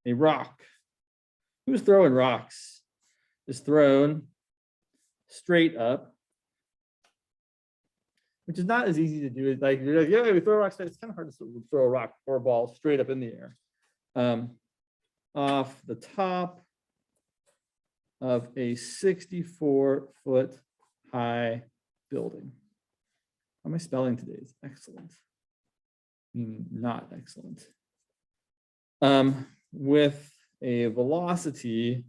a rock. Who's throwing rocks? Is thrown straight up, which is not as easy to do. Like you're like, yeah, we throw rocks. It's kind of hard to throw a rock or a ball straight up in the air, off the top of a 64-foot high building. How am I spelling today? It's excellent. Meaning not excellent. With a velocity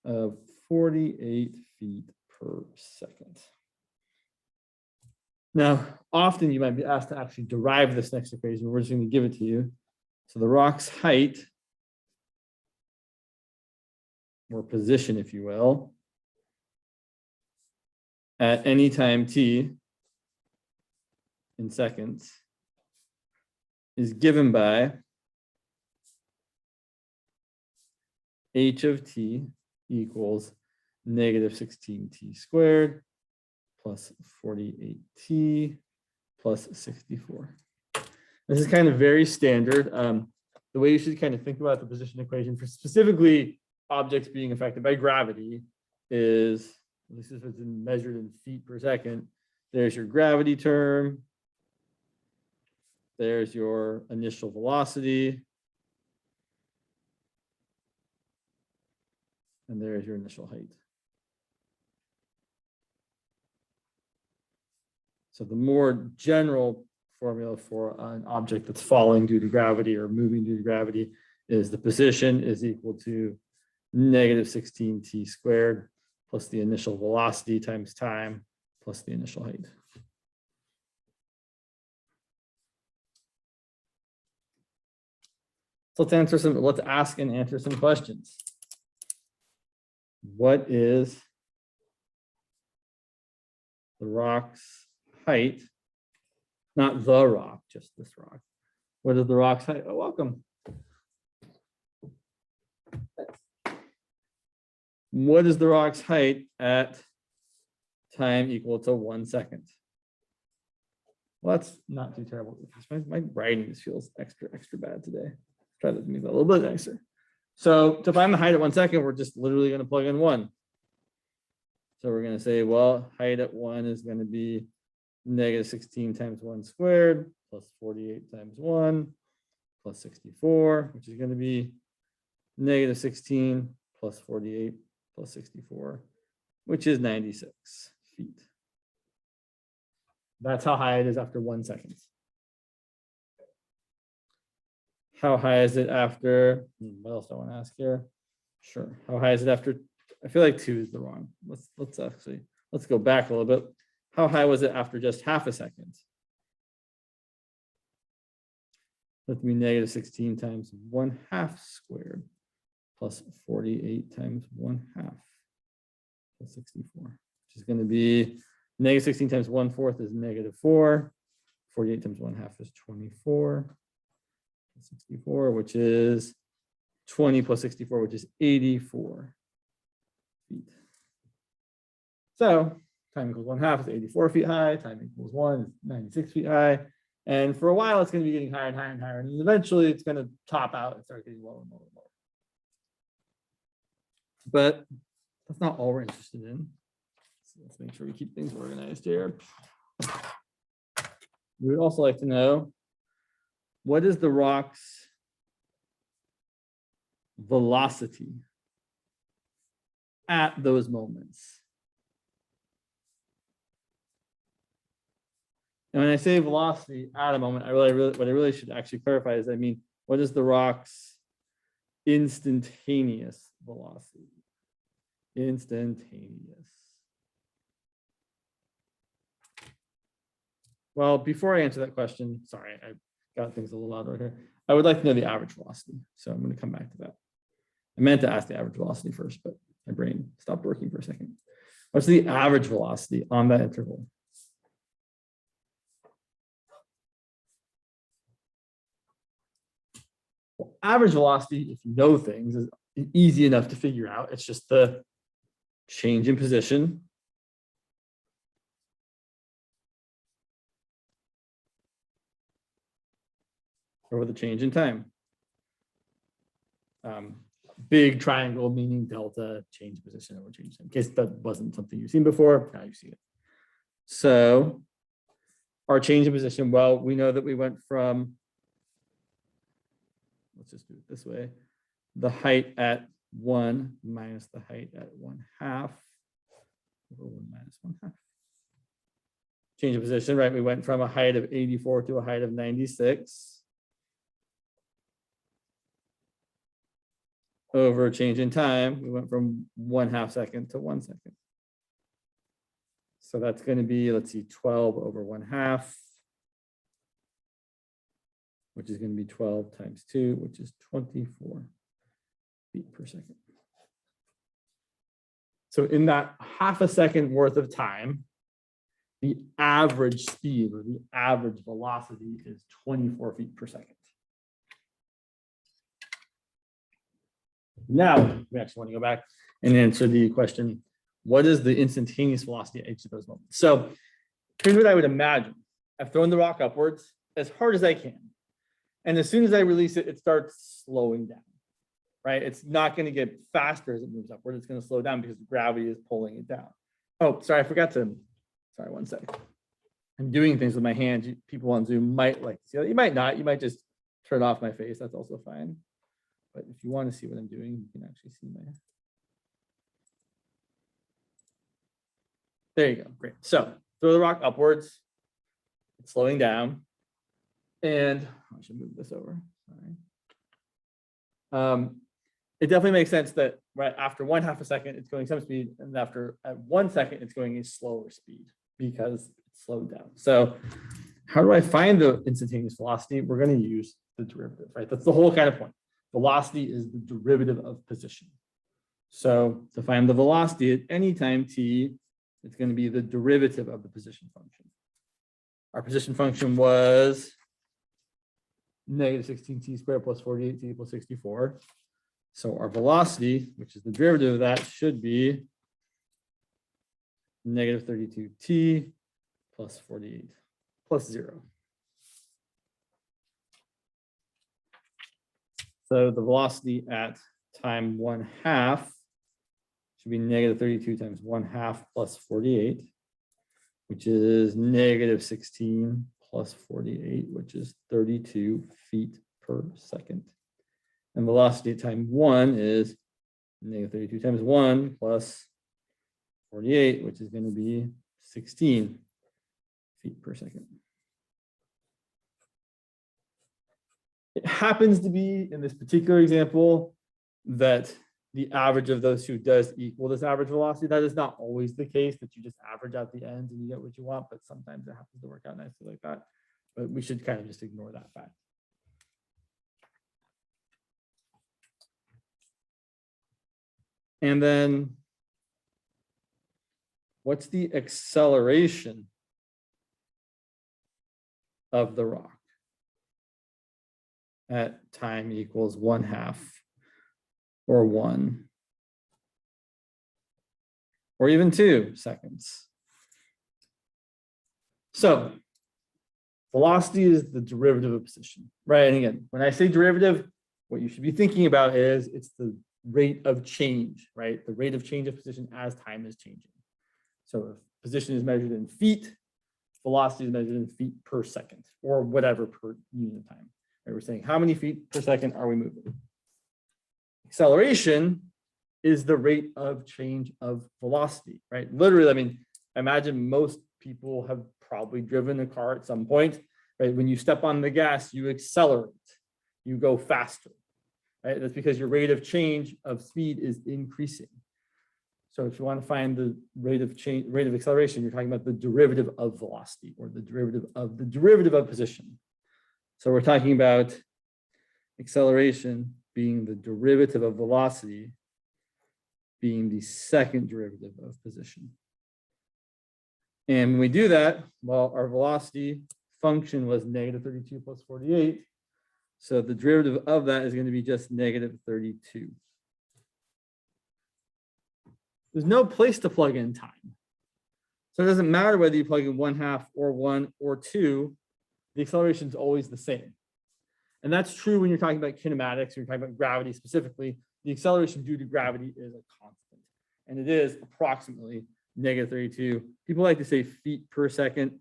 of 48 feet per second. Now, often you might be asked to actually derive this next equation. We're just going to give it to you. So the rock's height, or position, if you will, at any time t in seconds is given by h of t equals negative 16t squared plus 48t plus 64. This is kind of very standard. The way you should kind of think about the position equation for specifically objects being affected by gravity is, this is what's measured in feet per second. There's your gravity term. There's your initial velocity. And there's your initial height. So the more general formula for an object that's falling due to gravity or moving due to gravity is the position is equal to negative 16t squared plus the initial velocity times time plus the initial height. So let's ask and answer some questions. What is the rock's height? Not the rock, just this rock. What is the rock's height? Oh, welcome. What is the rock's height at time equal to 1 second? Well, that's not too terrible. My writing just feels extra bad today. Try to make that a little bit nicer. So to find the height at 1 second, we're just literally going to plug in 1. So we're going to say, well, height at 1 is going to be negative 16 times 1 squared plus 48 times 1 plus 64, which is going to be negative 16 plus 48 plus 64, which is 96 feet. That's how high it is after 1 second. How high is it after, what else do I want to ask here? Sure. How high is it after, I feel like 2 is the wrong. Let's go back a little bit. How high was it after just half a second? Let me negative 16 times 1/2 squared plus 48 times 1/2 plus 64, which is going to be negative 16 times 1/4 is negative 4. 48 times 1/2 is 24. 64, which is 20 plus 64, which is 84 feet. So time equals 1/2 is 84 feet high. Time equals 1 is 96 feet high. And for a while, it's going to be getting higher and higher and higher. And eventually, it's going to top out and start getting lower and lower and lower. But that's not all we're interested in. So let's make sure we keep things organized here. We would also like to know, what is the rock's velocity at those moments? And when I say velocity at a moment, what I really should actually clarify is, I mean, what is the rock's instantaneous velocity? Instantaneous. Well, before I answer that question, sorry, I got things a little louder here. I would like to know the average velocity. So I'm going to come back to that. I meant to ask the average velocity first, but my brain stopped working for a second. What's the average velocity on that interval? Well, average velocity, if you know things, is easy enough to figure out. It's just the change in position over the change in time. big triangle, meaning delta, change position over change time. In case that wasn't something you've seen before, now you see it. So our change in position, well, we know that we went from, let's just do it this way, the height at 1 minus the height at 1/2 over 1 minus 1/2. Change of position, right? We went from a height of 84 to a height of 96. Over change in time, we went from 1/2 second to 1 second. So that's going to be, let's see, 12 over 1/2, which is going to be 12 times 2, which is 24 feet per second. So in that 1/2 second worth of time, the average speed or the average velocity is 24 feet per second. Now, we actually want to go back and answer the question, what is the instantaneous velocity at each of those moments? So here's what I would imagine. I've thrown the rock upwards as hard as I can. And as soon as I release it, it starts slowing down, right? It's not going to get faster as it moves upward. It's going to slow down because gravity is pulling it down. Oh, sorry, I forgot to, sorry, one second. I'm doing things with my hands. People on Zoom might like to see that. You might not. You might just turn off my face. That's also fine. But if you want to see what I'm doing, you can actually see my. There you go. Great. So throw the rock upwards. It's slowing down. And I should move this over. Sorry. It definitely makes sense that right after 1/2 second, it's going some speed, and after at 1 second, it's going a slower speed because it's slowed down. So how do I find the instantaneous velocity? We're going to use the derivative, right? That's the whole kind of point. Velocity is the derivative of position. So to find the velocity at any time t, it's going to be the derivative of the position function. Our position function was -16t squared plus 48t equals 64. So our velocity, which is the derivative of that, should be -32t plus 48 plus 0. So the velocity at time 1/2 should be -32 times 1/2 plus 48, which is -16 plus 48, which is 32 feet per second. And velocity at time 1 is -32 times 1 plus 48, which is going to be 16 feet per second. It happens to be in this particular example that the average of those two does equal this average velocity. That is not always the case, that you just average out the ends and you get what you want, but sometimes it happens to work out nicely like that. But we should kind of just ignore that fact. And then what's the acceleration of the rock at time equals 1/2 or 1 or even 2 seconds? So velocity is the derivative of position, right? And again, when I say derivative, what you should be thinking about is it's the rate of change, right? The rate of change of position as time is changing. So if position is measured in feet, velocity is measured in feet per second or whatever per unit of time. Right? We're saying how many feet per second are we moving? Acceleration is the rate of change of velocity, right? Literally, I mean, I imagine most people have probably driven a car at some point, right? When you step on the gas, you accelerate, you go faster, right? That's because your rate of change of speed is increasing. So if you want to find the rate of change, rate of acceleration, you're talking about the derivative of velocity or the derivative of position. So we're talking about acceleration being the derivative of velocity being the second derivative of position. And when we do that, well, our velocity function was -32 plus 48. So the derivative of that is going to be just -32. There's no place to plug in time. So it doesn't matter whether you plug in 1/2 or 1 or 2, the acceleration is always the same. And that's true when you're talking about kinematics, you're talking about gravity specifically. The acceleration due to gravity is a constant. And it is approximately -32. People like to say feet per second,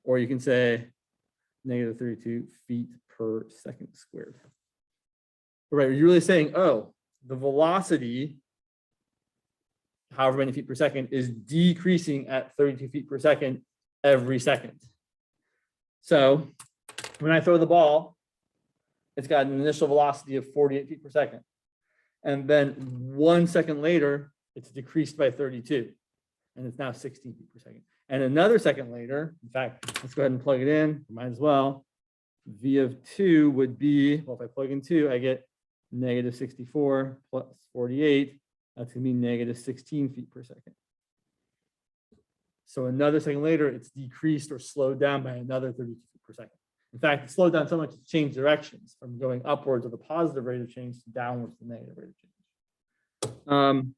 or you can say -32 feet per second squared. Right, you're really saying, oh, the velocity, however many feet per second, is decreasing at 32 feet per second every second. So when I throw the ball, it's got an initial velocity of 48 feet per second. And then 1 second later, it's decreased by 32. And it's now 16 feet per second. And another second later, in fact, let's go ahead and plug it in. Might as well. V of 2 would be, well, if I plug in 2, I get -64 plus 48. That's going to be -16 feet per second. So another second later, it's decreased or slowed down by another 32 feet per second. In fact, it slowed down so much it's changed directions from going upwards with a positive rate of change to downwards with a negative rate of change.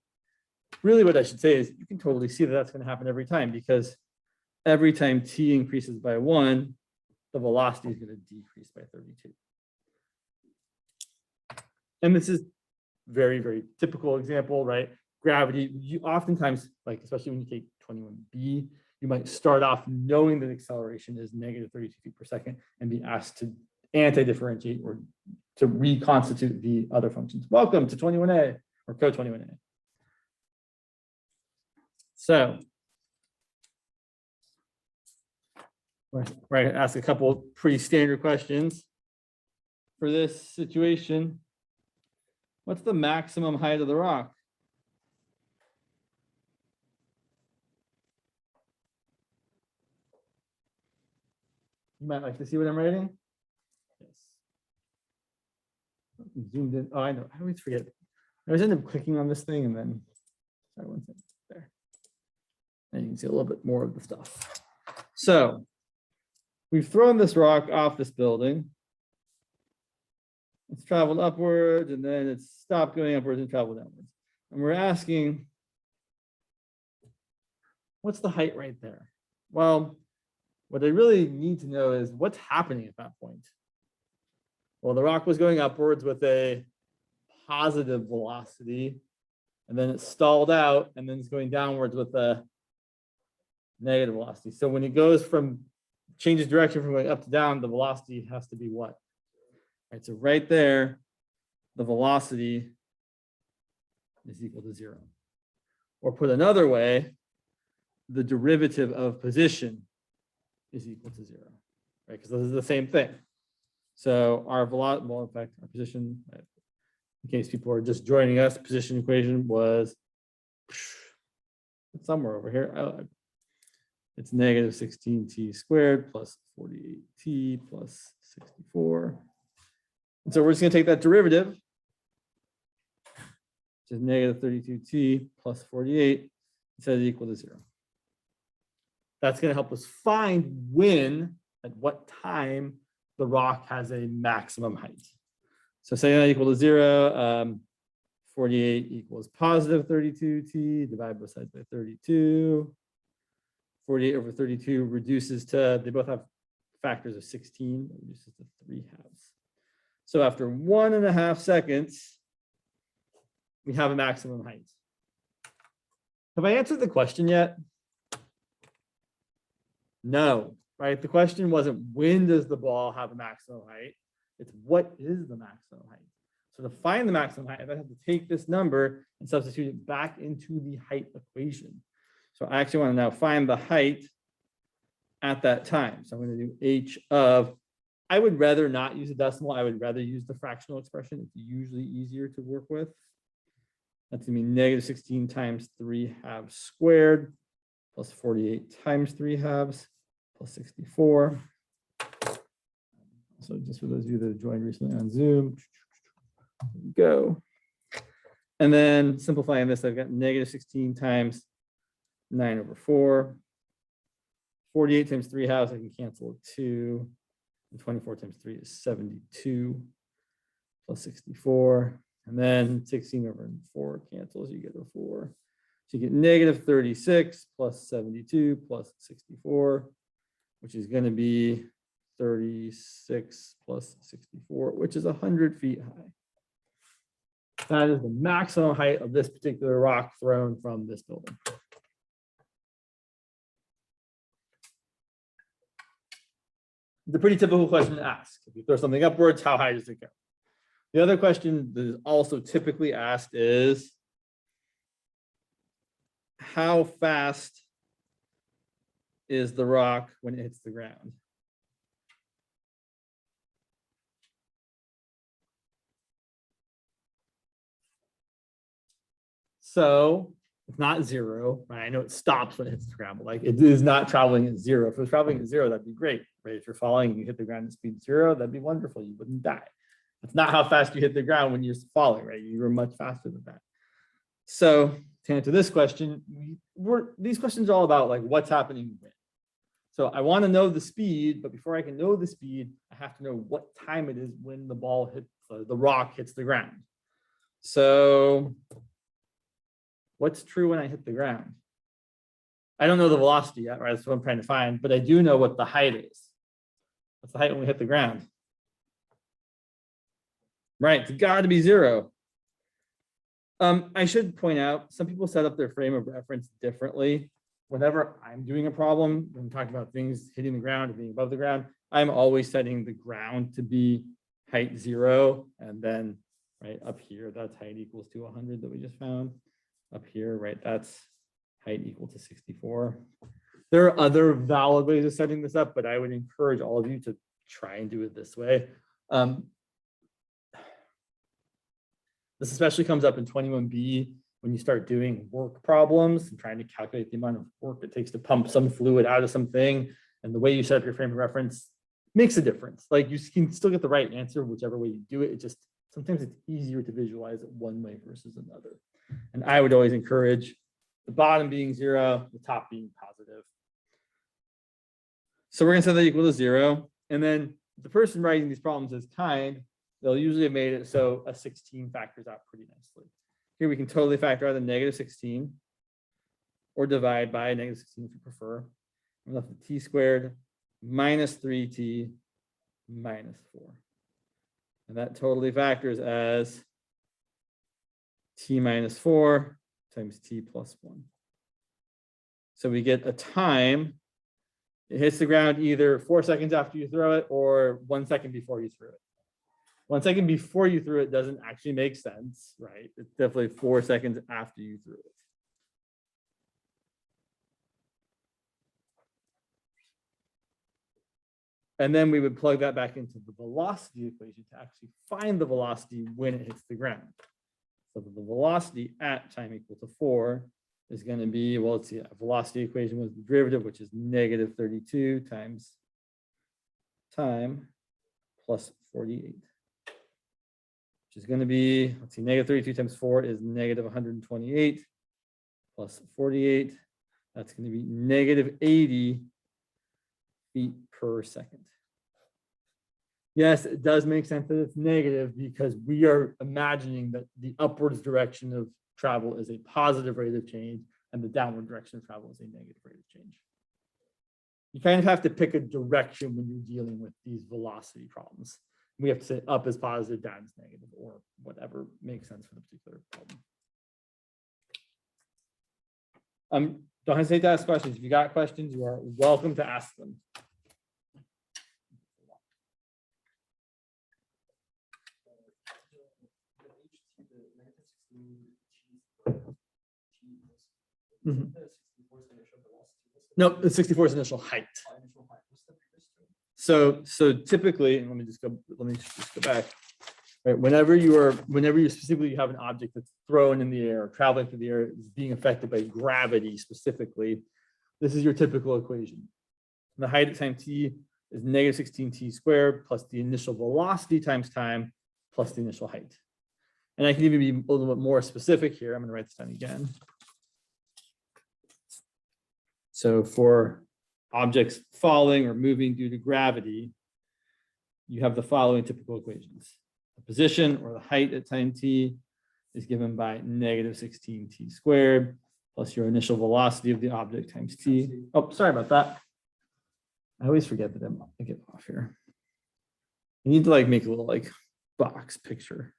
Really what I should say is you can totally see that that's going to happen every time, because every time t increases by 1, the velocity is going to decrease by 32. And this is very, very typical example, right? Gravity, you oftentimes, like especially when you take 21B, you might start off knowing that acceleration is -32 feet per second and be asked to anti-differentiate or to reconstitute the other functions. Welcome to 21A or Co-21A. So we're going to ask a couple of pretty standard questions for this situation. What's the maximum height of the rock? You might like to see what I'm writing. Yes. Zoomed in. Oh, I know. I always forget. I always end up clicking on this thing and then, sorry, one second. There. And you can see a little bit more of the stuff. So we've thrown this rock off this building. It's traveled upwards and then it's stopped going upwards and traveled downwards. And we're asking, what's the height right there? Well, what I really need to know is what's happening at that point. Well, the rock was going upwards with a positive velocity, and then it stalled out, and then it's going downwards with a negative velocity. So when it goes from, changes direction from going up to down, the velocity has to be what? All right, so right there, the velocity is equal to 0. Or put another way, the derivative of position is equal to 0, right? Because this is the same thing. So our velocity, well, in fact, our position, in case people are just joining us, position equation was somewhere over here. It's -16t squared plus 48t plus 64. And so we're just going to take that derivative, which is -32t plus 48, and set it equal to 0. That's going to help us find when, at what time, the rock has a maximum height. So say that equal to 0, 48 equals positive 32t, divide both sides by 32. 48 over 32 reduces to, they both have factors of 16, it reduces to 3/2. So after 1.5 seconds, we have a maximum height. Have I answered the question yet? No, right? The question wasn't when does the ball have a maximum height? It's what is the maximum height? So to find the maximum height, I have to take this number and substitute it back into the height equation. So I actually want to now find the height at that time. So I'm going to do h of, I would rather not use a decimal. I would rather use the fractional expression. It's usually easier to work with. That's going to be -16 times 3/2 squared plus 48 times 3/2 plus 64. So just for those of you that have joined recently on Zoom, there we go. And then simplifying this, I've got -16 times 9/4. 48 times 3/2, I can cancel a 2. And 24 times 3 is 72 plus 64. And then 16/4 cancels, you get a 4. So you get -36 plus 72 plus 64, which is going to be 36 plus 64, which is 100 feet high. That is the maximum height of this particular rock thrown from this building. It's a pretty typical question to ask. If you throw something upwards, how high does it go? The other question that is also typically asked is, how fast is the rock when it hits the ground? So it's not zero, right? I know it stops when it hits the ground, but like it is not traveling at zero. If it was traveling at zero, that'd be great, right? If you're falling and you hit the ground at speed zero, that'd be wonderful. You wouldn't die. That's not how fast you hit the ground when you're falling, right? You were much faster than that. So to answer this question, these questions are all about like what's happening when. So I want to know the speed, but before I can know the speed, I have to know what time it is when the ball hits, the rock hits the ground. So what's true when I hit the ground? I don't know the velocity yet, right? That's what I'm trying to find, but I do know what the height is. What's the height when we hit the ground? Right, it's got to be zero. I should point out, some people set up their frame of reference differently. Whenever I'm doing a problem, when I'm talking about things hitting the ground and being above the ground, I'm always setting the ground to be height 0. And then right up here, that's height equals to 100 that we just found. Up here, right, that's height equal to 64. There are other valid ways of setting this up, but I would encourage all of you to try and do it this way. This especially comes up in 21B when you start doing work problems and trying to calculate the amount of work it takes to pump some fluid out of something. And the way you set up your frame of reference makes a difference. Like you can still get the right answer whichever way you do it. It just, sometimes it's easier to visualize it one way versus another. And I would always encourage the bottom being 0, the top being positive. So we're gonna set that equal to 0. And then the person writing these problems is kind. They'll usually have made it so a 16 factors out pretty nicely. Here we can totally factor out the -16 or divide by -16 if you prefer. I'm left with t squared minus 3t minus 4. And that totally factors as t minus 4 times t plus 1. So we get a time. It hits the ground either 4 seconds after you throw it or 1 second before you threw it. 1 second before you threw it doesn't actually make sense, right? It's definitely 4 seconds after you threw it. And then we would plug that back into the velocity equation to actually find the velocity when it hits the ground. So the velocity at time equal to 4 is going to be, well, let's see, a velocity equation with the derivative, which is -32 times time plus 48. Which is going to be, let's see, -32 times 4 is -128 plus 48. That's going to be -80 feet per second. Yes, it does make sense that it's negative because we are imagining that the upwards direction of travel is a positive rate of change and the downward direction of travel is a negative rate of change. You kind of have to pick a direction when you're dealing with these velocity problems. We have to say up is positive, down is negative, or whatever makes sense for the particular problem. Don't hesitate to ask questions. If you got questions, you are welcome to ask them. Mm-hmm. No, the 64 is initial height. So typically, and let me just go back. Right, whenever you specifically have an object that's thrown in the air, or traveling through the air, is being affected by gravity specifically, this is your typical equation. The height at time t is -16t squared plus the initial velocity times time plus the initial height. And I can even be a little bit more specific here. I'm going to write this down again. So for objects falling or moving due to gravity, you have the following typical equations. The position or the height at time t is given by -16t squared plus your initial velocity of the object times t. Oh, sorry about that. I always forget that I get off here. You need to like make a little like box picture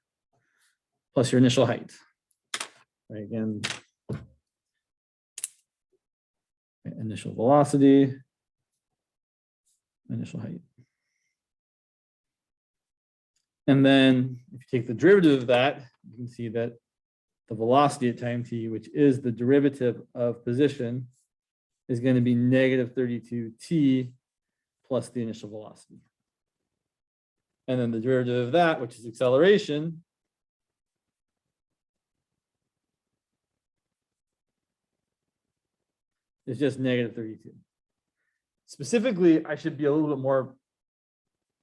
plus your initial height. Right, again, initial velocity, initial height. And then if you take the derivative of that, you can see that the velocity at time t, which is the derivative of position, is going to be negative 32t plus the initial velocity. And then the derivative of that, which is acceleration, is just negative 32. Specifically, I should be a little bit more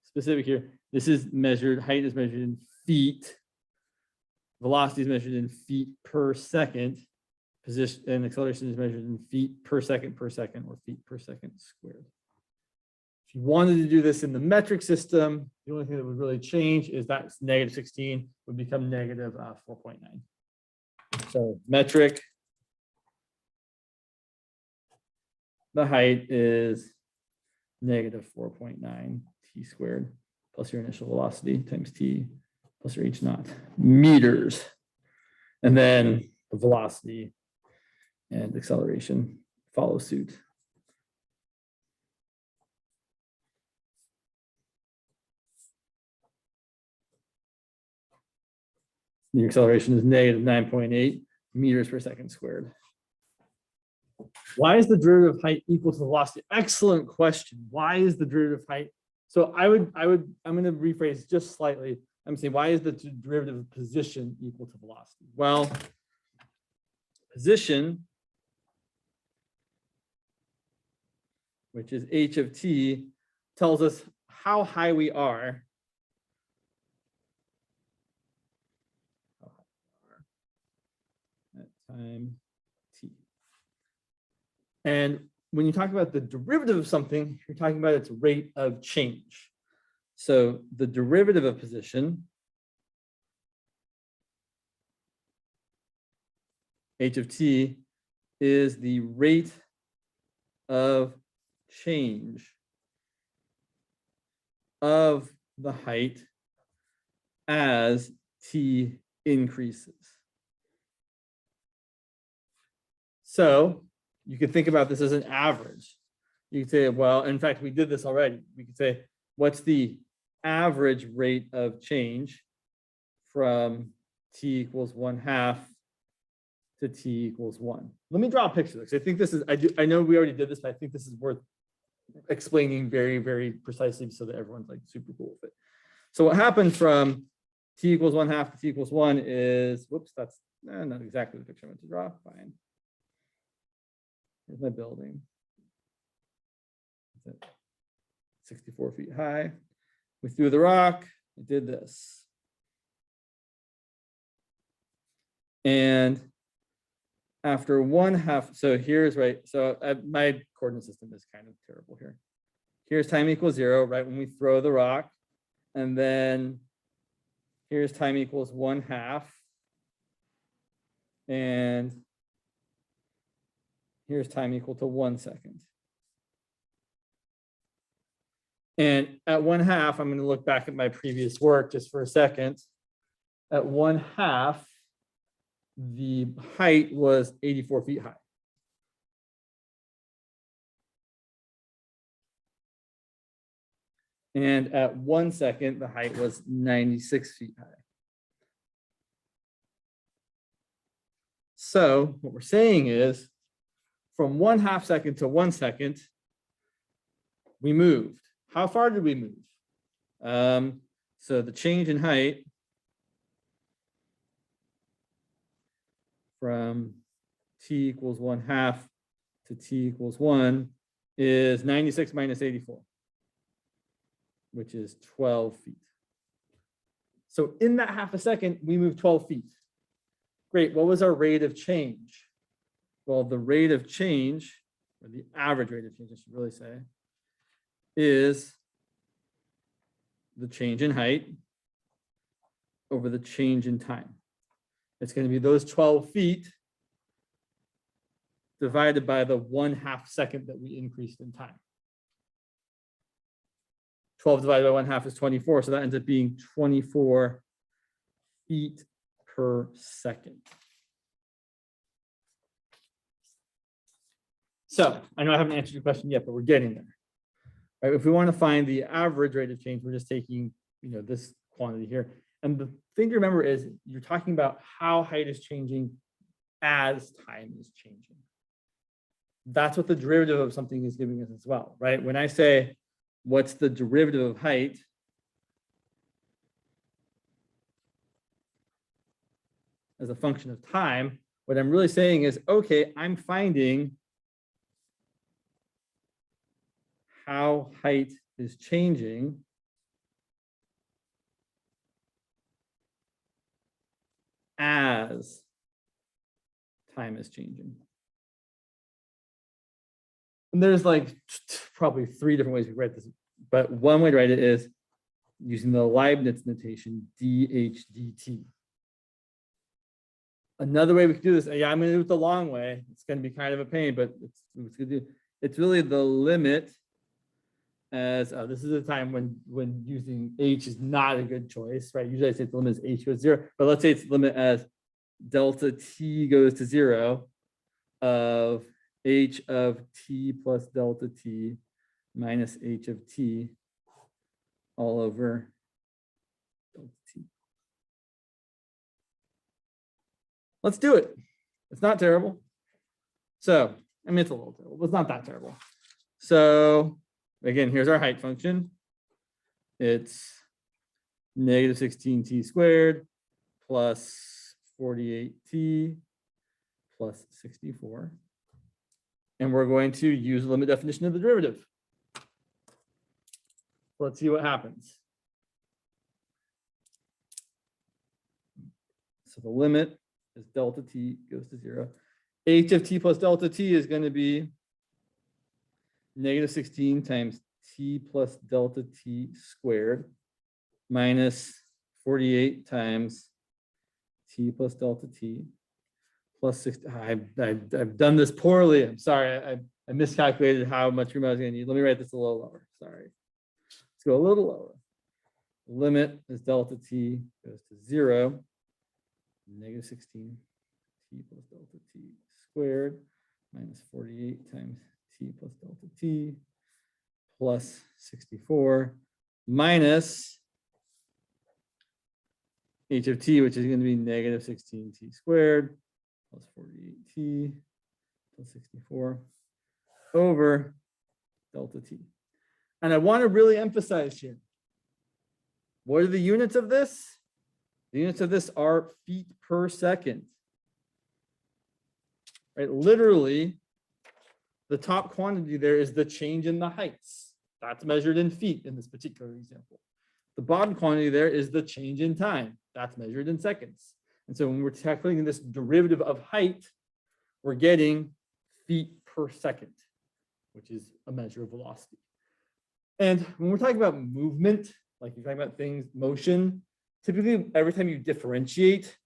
specific here. This is measured, height is measured in feet. Velocity is measured in feet per second. Position and acceleration is measured in feet per second or feet per second squared. If you wanted to do this in the metric system, the only thing that would really change is that negative 16 would become negative 4.9. So metric, the height is negative 4.9 t squared plus your initial velocity times t plus your h naught meters. And then the velocity and acceleration follow suit. The acceleration is negative 9.8 meters per second squared. Why is the derivative of height equal to the velocity? Excellent question. Why is the derivative of height? So I'm going to rephrase just slightly. I'm saying, why is the derivative of position equal to velocity? Well, position, which is h of t, tells us how high we are at time t. And when you talk about the derivative of something, you're talking about its rate of change. So the derivative of position, h of t, is the rate of change of the height as t increases. So you could think about this as an average. You could say, well, in fact, we did this already. We could say, what's the average rate of change from t equals 1/2 to t equals 1? Let me draw a picture because I think this is, I know we already did this, but I think this is worth explaining very, very precisely so that everyone's like super cool with it. So what happened from t equals 1/2 to t equals 1 is, whoops, that's not exactly the picture I meant to draw. Fine. Here's my building. 64 feet high. We threw the rock. I did this. And after 1/2, so here's right. So my coordinate system is kind of terrible here. Here's time equals 0, right when we throw the rock. And then here's time equals 1/2. And here's time equal to 1 second. And at 1/2, I'm going to look back at my previous work just for a second. At 1/2, the height was 84 feet high. And at 1 second, the height was 96 feet high. So what we're saying is, from 1/2 second to 1 second, we moved. How far did we move? So the change in height from t equals 1/2 to t equals 1 is 96 minus 84, which is 12 feet. So in that 1/2 second, we moved 12 feet. Great. What was our rate of change? Well, the rate of change, or the average rate of change, I should really say, is the change in height over the change in time. It's going to be those 12 feet divided by the 1/2 second that we increased in time. 12 divided by 1/2 is 24. So that ends up being 24 feet per second. So I know I haven't answered your question yet, but we're getting there. Right? If we want to find the average rate of change, we're just taking, this quantity here. And the thing to remember is you're talking about how height is changing as time is changing. That's what the derivative of something is giving us as well, right? When I say, what's the derivative of height? As a function of time, what I'm really saying is, okay, I'm finding how height is changing as time is changing. And there's like probably 3 different ways we write this, but one way to write it is using the Leibniz notation, dH dt. Another way we could do this, yeah, I'm going to do it the long way. It's going to be kind of a pain, but it's really the limit as this is a time when using h is not a good choice, right? Usually I say the limit is h goes 0, but let's say it's the limit as delta t goes to 0 of h of t plus delta t minus h of t all over delta t. Let's do it. It's not terrible. So, I mean, it's a little terrible, but it's not that terrible. So again, here's our height function. It's negative 16t squared plus 48t plus 64. And we're going to use the limit definition of the derivative. Let's see what happens. So the limit is delta t goes to 0. H of t plus delta t is going to be negative 16 times t plus delta t squared minus 48 times t plus delta t plus 60. I've done this poorly. I'm sorry. I miscalculated how much room I was going to need. Let me write this a little lower. Sorry. Let's go a little lower. Limit is delta t goes to 0. Negative 16 t plus delta t squared minus 48 times t plus delta t plus 64 minus h of t, which is going to be negative 16t squared plus 48t plus 64 over delta t. And I want to really emphasize here, what are the units of this? The units of this are feet per second. Right? Literally, the top quantity there is the change in the heights. That's measured in feet in this particular example. The bottom quantity there is the change in time. That's measured in seconds. And so when we're calculating this derivative of height, we're getting feet per second, which is a measure of velocity. And when we're talking about movement, like you're talking about things, motion, typically every time you differentiate,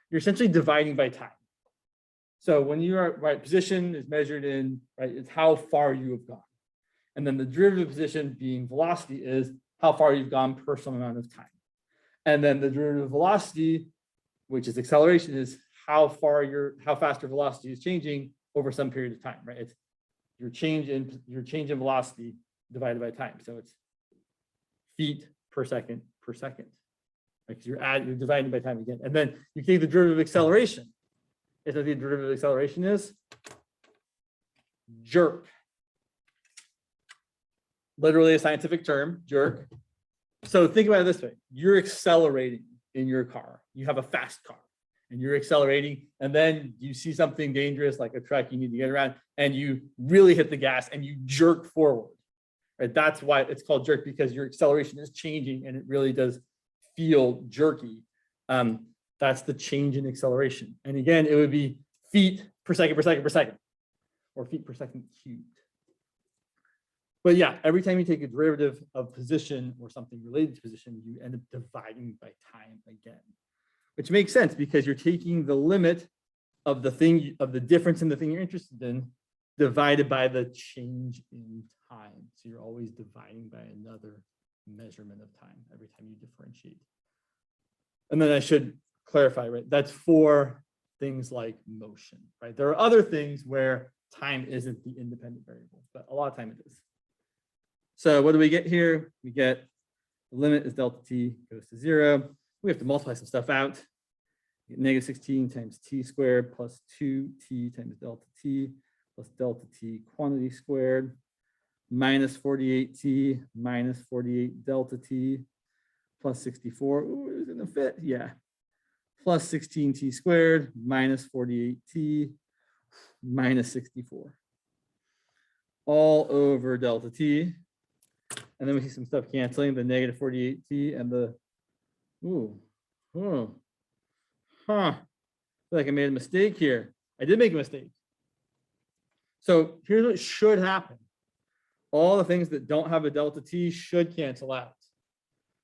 you're essentially dividing by time. So when you are right, position is measured in, right, it's how far you have gone. And then the derivative position being velocity is how far you've gone per some amount of time. And then the derivative of velocity, which is acceleration, is how fast your velocity is changing over some period of time, right? It's your change in velocity divided by time. So it's feet per second per second. Like you're dividing by time again. And then you take the derivative of acceleration. Is that the derivative of acceleration is? Jerk. Literally a scientific term, jerk. So think about it this way. You're accelerating in your car. You have a fast car and you're accelerating, and then you see something dangerous like a truck you need to get around, and you really hit the gas and you jerk forward. Right? That's why it's called jerk, because your acceleration is changing and it really does feel jerky. That's the change in acceleration. And again, it would be feet per second per second per second, or feet per second cubed. But yeah, every time you take a derivative of position or something related to position, you end up dividing by time again, which makes sense because you're taking the limit of the thing, of the difference in the thing you're interested in, divided by the change in time. So you're always dividing by another measurement of time every time you differentiate. And then I should clarify, right? That's for things like motion, right? There are other things where time isn't the independent variable, but a lot of time it is. So what do we get here? We get the limit is delta t goes to 0. We have to multiply some stuff out. Negative 16 times t squared plus 2t times delta t plus delta t quantity squared minus 48t minus 48 delta t plus 64. Ooh, is it gonna fit? Yeah. Plus 16t squared minus 48t minus 64. All over delta t. And then we see some stuff canceling, the negative 48t and the, I feel like I made a mistake here. I did make a mistake. So here's what should happen. All the things that don't have a delta t should cancel out.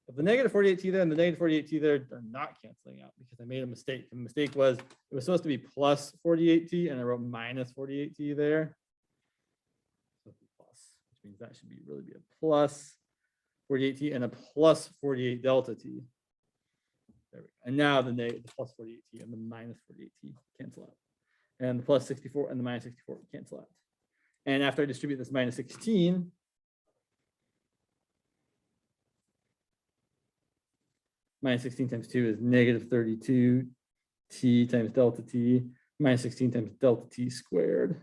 But the negative 48t there and the negative 48t there are not canceling out because I made a mistake. And the mistake was it was supposed to be plus 48t and I wrote minus 48t there. So plus, which means that should really be a plus 48t and a plus 48 delta t. There we go. And now the plus 48t and the minus 48t cancel out. And the plus 64 and the minus 64 cancel out. And after I distribute this minus 16, minus 16 times 2 is negative 32 t times delta t minus 16 times delta t squared.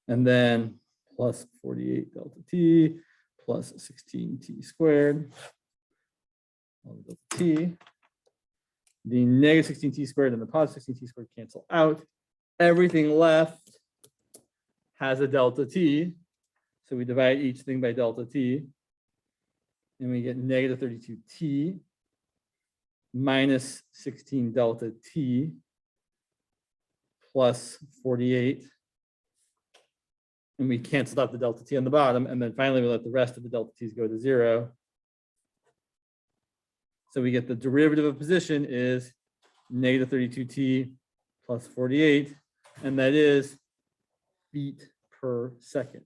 And then plus 48 delta t plus 16t squared. Delta t. The negative 16t squared and the positive 16t squared cancel out. Everything left has a delta t. So we divide each thing by delta t. And we get negative 32t minus 16 delta t plus 48. And we canceled out the delta t on the bottom. And then finally, we let the rest of the delta t's go to 0. So we get the derivative of position is negative 32t plus 48. And that is feet per second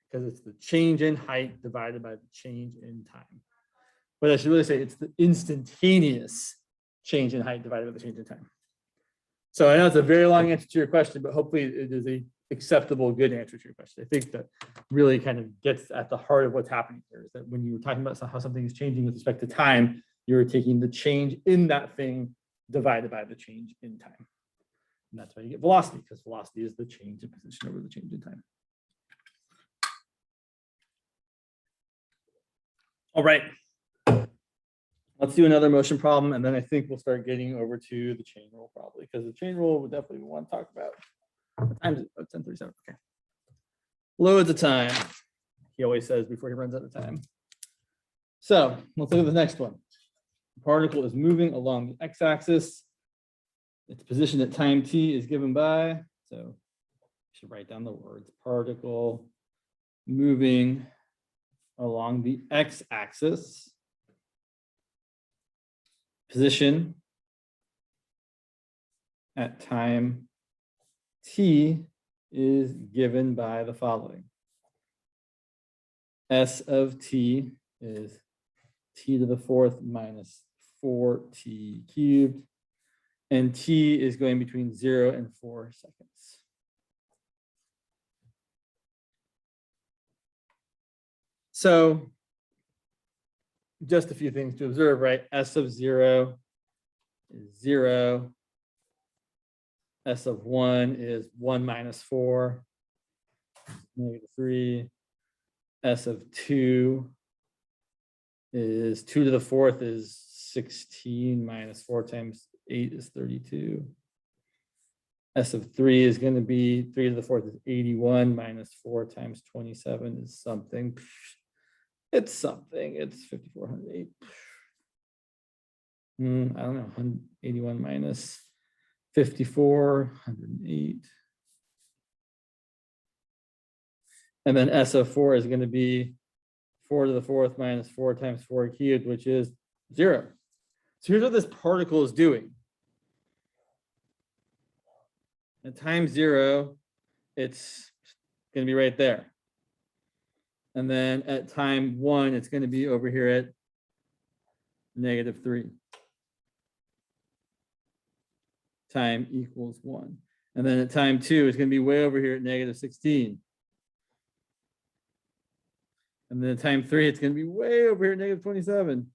because it's the change in height divided by the change in time. But I should really say it's the instantaneous change in height divided by the change in time. So I know it's a very long answer to your question, but hopefully it is a acceptable, good answer to your question. I think that really kind of gets at the heart of what's happening here is that when you were talking about how something is changing with respect to time, you're taking the change in that thing divided by the change in time. And that's why you get velocity, because velocity is the change in position over the change in time. All right. Let's do another motion problem, and then I think we'll start getting over to the chain rule probably, because the chain rule we definitely want to talk about. What time is it? Oh, 10:37. Okay. Loads of time, he always says before he runs out of time. So let's look at the next one. The particle is moving along the x-axis. Its position at time t is given by, so you should write down the words, particle moving along the x-axis. Position at time t is given by the following. S of t is t to the fourth minus 4t cubed. And t is going between 0 and 4 seconds. So just a few things to observe, right? S of 0 is 0. S of 1 is 1 minus 4, negative 3. S of 2 is 2 to the fourth is 16 minus 4 times 8 is 32. S of 3 is going to be 3 to the fourth is 81 minus 4 times 27 is something. It's something. It's 5,408. I don't know. 81 minus 54, 108. And then S of 4 is going to be 4 to the fourth minus 4 times 4 cubed, which is 0. So here's what this particle is doing. At time 0, it's going to be right there. And then at time 1, it's going to be over here at -3. Time equals 1. And then at time 2, it's going to be way over here at -16. And then at time 3, it's going to be way over here at -27.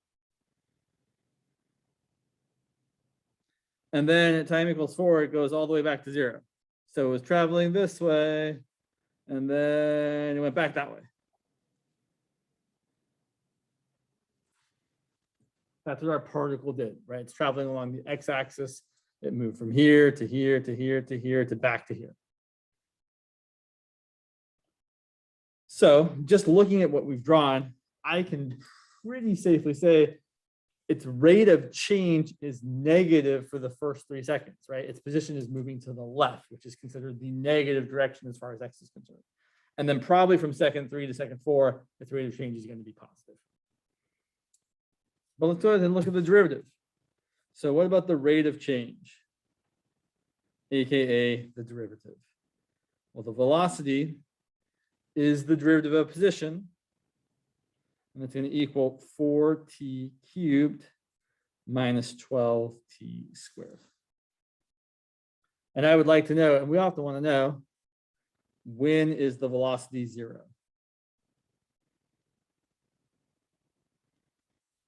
And then at time equals 4, it goes all the way back to 0. So it was traveling this way, and then it went back that way. That's what our particle did, right? It's traveling along the x-axis. It moved from here to here to here to here to back to here. So just looking at what we've drawn, I can pretty safely say its rate of change is negative for the first 3 seconds, right? Its position is moving to the left, which is considered the negative direction as far as x is concerned. And then probably from second 3 to second 4, its rate of change is going to be positive. But let's go ahead and look at the derivative. So what about the rate of change, aka the derivative? Well, the velocity is the derivative of position, and it's going to equal 4t cubed minus 12t squared. And I would like to know, and we often want to know, when is the velocity 0?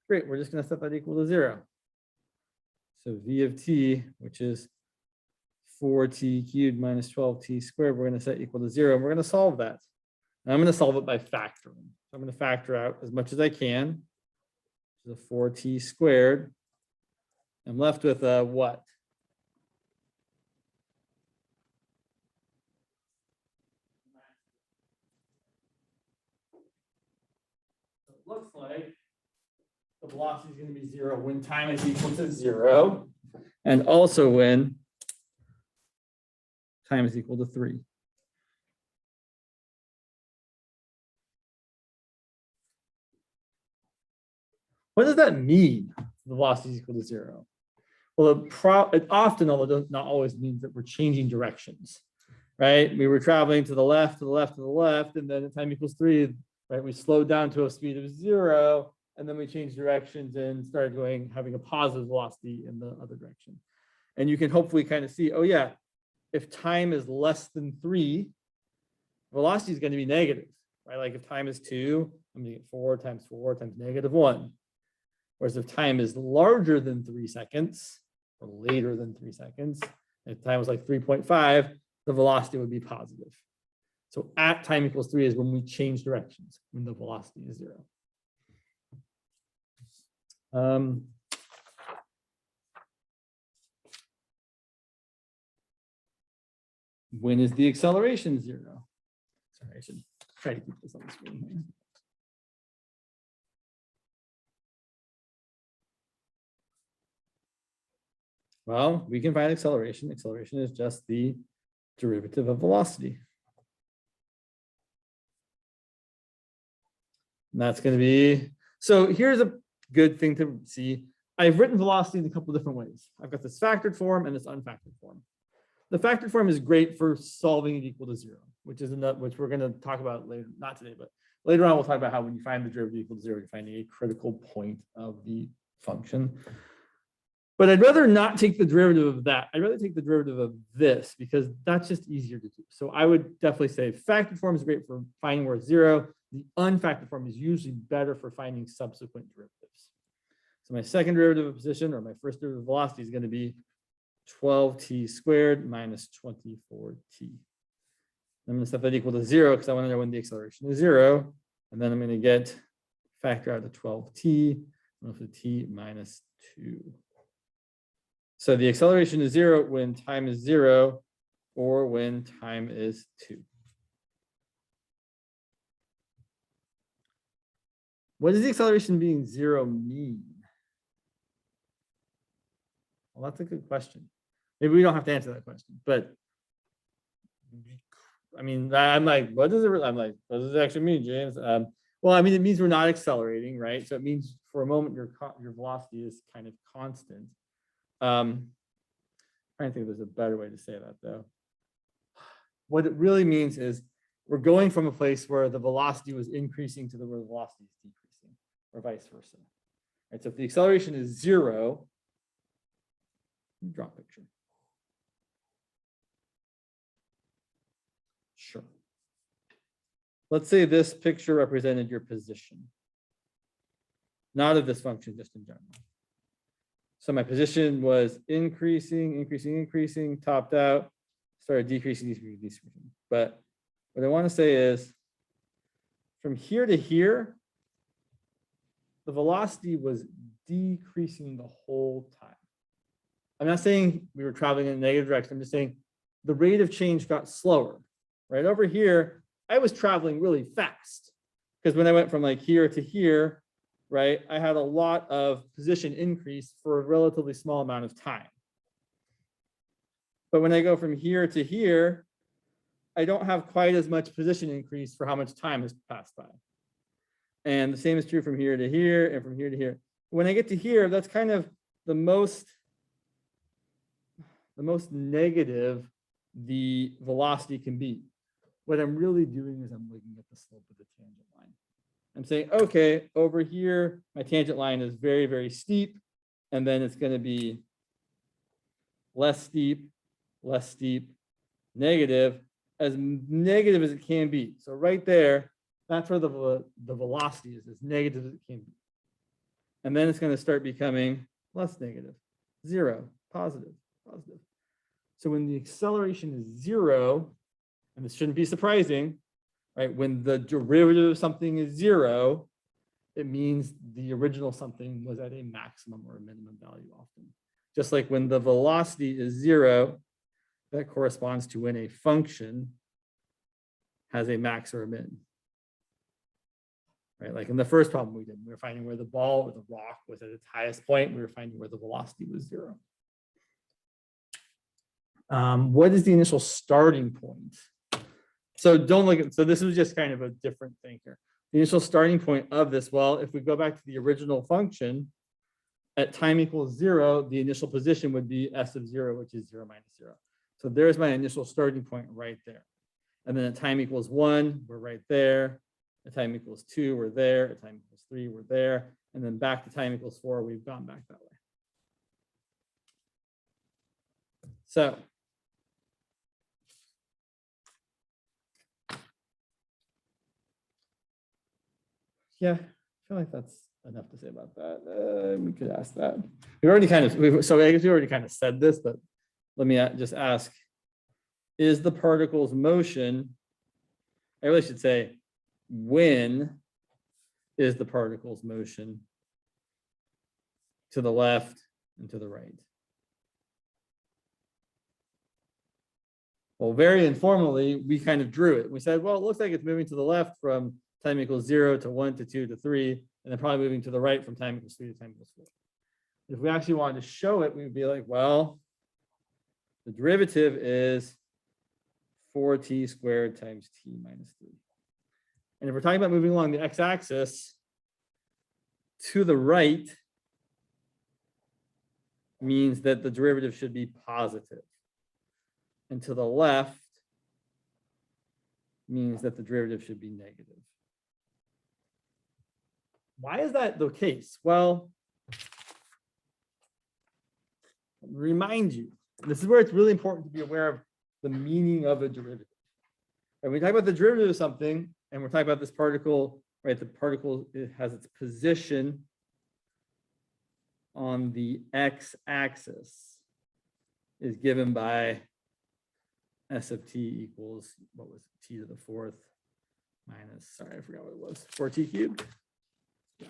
Great, we're just going to set that equal to 0. So v of t, which is 4t cubed minus 12t squared, we're going to set equal to 0. And we're going to solve that. And I'm going to solve it by factoring. So I'm going to factor out as much as I can. The 4t squared. I'm left with a what? So it looks like the velocity is going to be 0 when time is equal to 0, and also when time is equal to 3. What does that mean? The velocity is equal to 0. Well, it often, although not always, means that we're changing directions, right? We were traveling to the left, to the left, to the left, and then at time equals 3, right? We slowed down to a speed of 0, and then we changed directions and started having a positive velocity in the other direction. And you can hopefully kind of see, oh yeah, if time is less than 3, velocity is going to be negative, right? Like if time is 2, I'm going to get 4 times -1. Whereas if time is larger than 3 seconds, or later than 3 seconds, if time was like 3.5, the velocity would be positive. So at time equals 3 is when we change directions, when the velocity is 0. When is the acceleration 0? Sorry, I should try to keep this on the screen here. Well, we can find acceleration. Acceleration is just the derivative of velocity. And that's going to be, so here's a good thing to see. I've written velocity in a couple of different ways. I've got this factored form and this unfactored form. The factored form is great for solving it equal to 0, which we're going to talk about later, not today, but later on we'll talk about how when you find the derivative equal to 0, you're finding a critical point of the function. But I'd rather not take the derivative of that. I'd rather take the derivative of this because that's just easier to do. So I would definitely say factored form is great for finding where it's 0. The unfactored form is usually better for finding subsequent derivatives. So my second derivative of position, or my first derivative of velocity, is going to be 12t squared minus 24t. I'm going to set that equal to 0 because I want to know when the acceleration is 0. And then I'm going to get factor out the 12t, and t minus 2. So the acceleration is 0 when time is 0 or when time is 2. What does the acceleration being 0 mean? Well, that's a good question. Maybe we don't have to answer that question, but I mean, I'm like, what does it actually mean, James? Well, I mean, it means we're not accelerating, right? So it means for a moment your velocity is kind of constant. I'm trying to think if there's a better way to say that though. What it really means is we're going from a place where the velocity was increasing to where the velocity is decreasing, or vice versa. Right, so if the acceleration is 0, draw a picture. Sure. Let's say this picture represented your position. Not of this function, just in general. So my position was increasing, topped out, started decreasing. But what I want to say is, from here to here, the velocity was decreasing the whole time. I'm not saying we were traveling in a negative direction. I'm just saying the rate of change got slower. Right over here, I was traveling really fast because when I went from like here to here, right, I had a lot of position increase for a relatively small amount of time. But when I go from here to here, I don't have quite as much position increase for how much time has passed by. And the same is true from here to here and from here to here. When I get to here, that's kind of the most negative the velocity can be. What I'm really doing is I'm looking at the slope of the tangent line. I'm saying, okay, over here, my tangent line is very, very steep. And then it's going to be less steep, negative as it can be. So right there, that's where the velocity is as negative as it can be. And then it's going to start becoming less negative, 0, positive. So when the acceleration is 0, and this shouldn't be surprising, right? When the derivative of something is 0, it means the original something was at a maximum or a minimum value often. Just like when the velocity is 0, that corresponds to when a function has a max or a min. Right? Like in the first problem we did, we were finding where the ball or the rock was at its highest point. We were finding where the velocity was 0. What is the initial starting point? So don't look at, so this was just kind of a different thing here. The initial starting point of this, well, if we go back to the original function, at time equals 0, the initial position would be s of 0, which is 0 minus 0. So there's my initial starting point right there. And then at time equals 1, we're right there. At time equals 2, we're there. At time equals 3, we're there. And then back to time equals 4, we've gone back that way. So yeah, I feel like that's enough to say about that. We could ask that. We've already kind of, so I guess we already kind of said this, but let me just ask, is the particle's motion, I really should say, when is the particle's motion to the left and to the right? Well, very informally, we kind of drew it. We said, well, it looks like it's moving to the left from time equals 0 to 1 to 2 to 3, and then probably moving to the right from time equals 3 to time equals 4. If we actually wanted to show it, we would be like, well, the derivative is 4t squared times t minus 3. And if we're talking about moving along the x-axis, to the right means that the derivative should be positive. And to the left means that the derivative should be negative. Why is that the case? Well, remind you, this is where it's really important to be aware of the meaning of a derivative. When we talk about the derivative of something, and we're talking about this particle, right? The particle, it has its position on the x-axis is given by s of t equals, what was it, t to the 4th minus, sorry, I forgot what it was, 4t cubed. Yeah.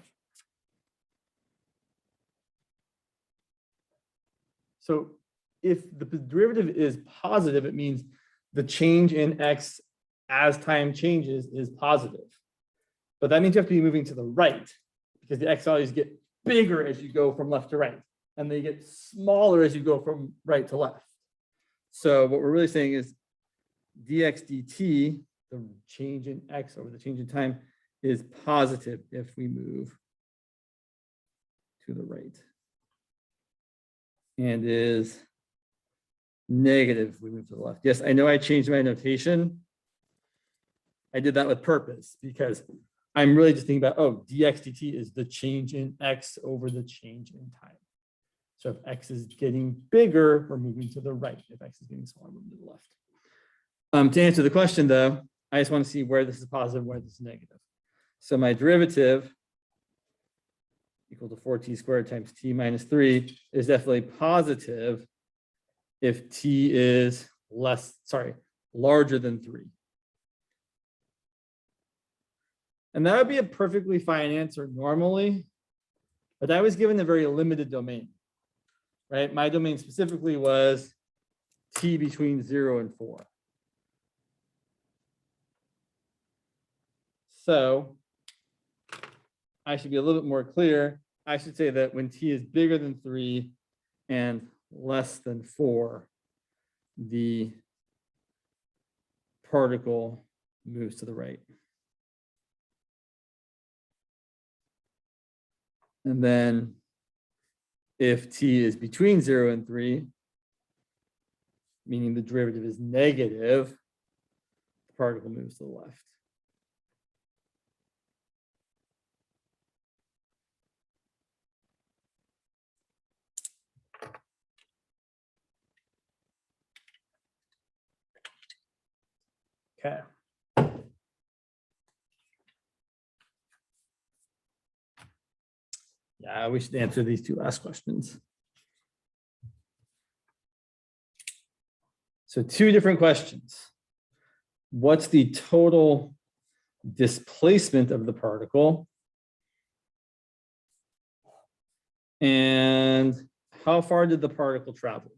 So if the derivative is positive, it means the change in x as time changes is positive. But that means you have to be moving to the right because the x values get bigger as you go from left to right, and they get smaller as you go from right to left. So what we're really saying is dx dt, the change in x over the change in time, is positive if we move to the right, and is negative if we move to the left. Yes, I know I changed my notation. I did that with purpose because I'm really just thinking about, oh, dx dt is the change in x over the change in time. So if x is getting bigger, we're moving to the right. If x is getting smaller, we're moving to the left. To answer the question, though, I just want to see where this is positive, where this is negative. So my derivative equal to 4t squared times t minus 3 is definitely positive if t is larger than 3. And that would be a perfectly fine answer normally, but I was given a very limited domain, right? My domain specifically was t between 0 and 4. So I should be a little bit more clear. I should say that when t is bigger than 3 and less than 4, the particle moves to the right. And then if t is between 0 and 3, meaning the derivative is negative, the particle moves to the left. Okay. Yeah, we should answer these two last questions. So 2 different questions. What's the total displacement of the particle? And how far did the particle travel?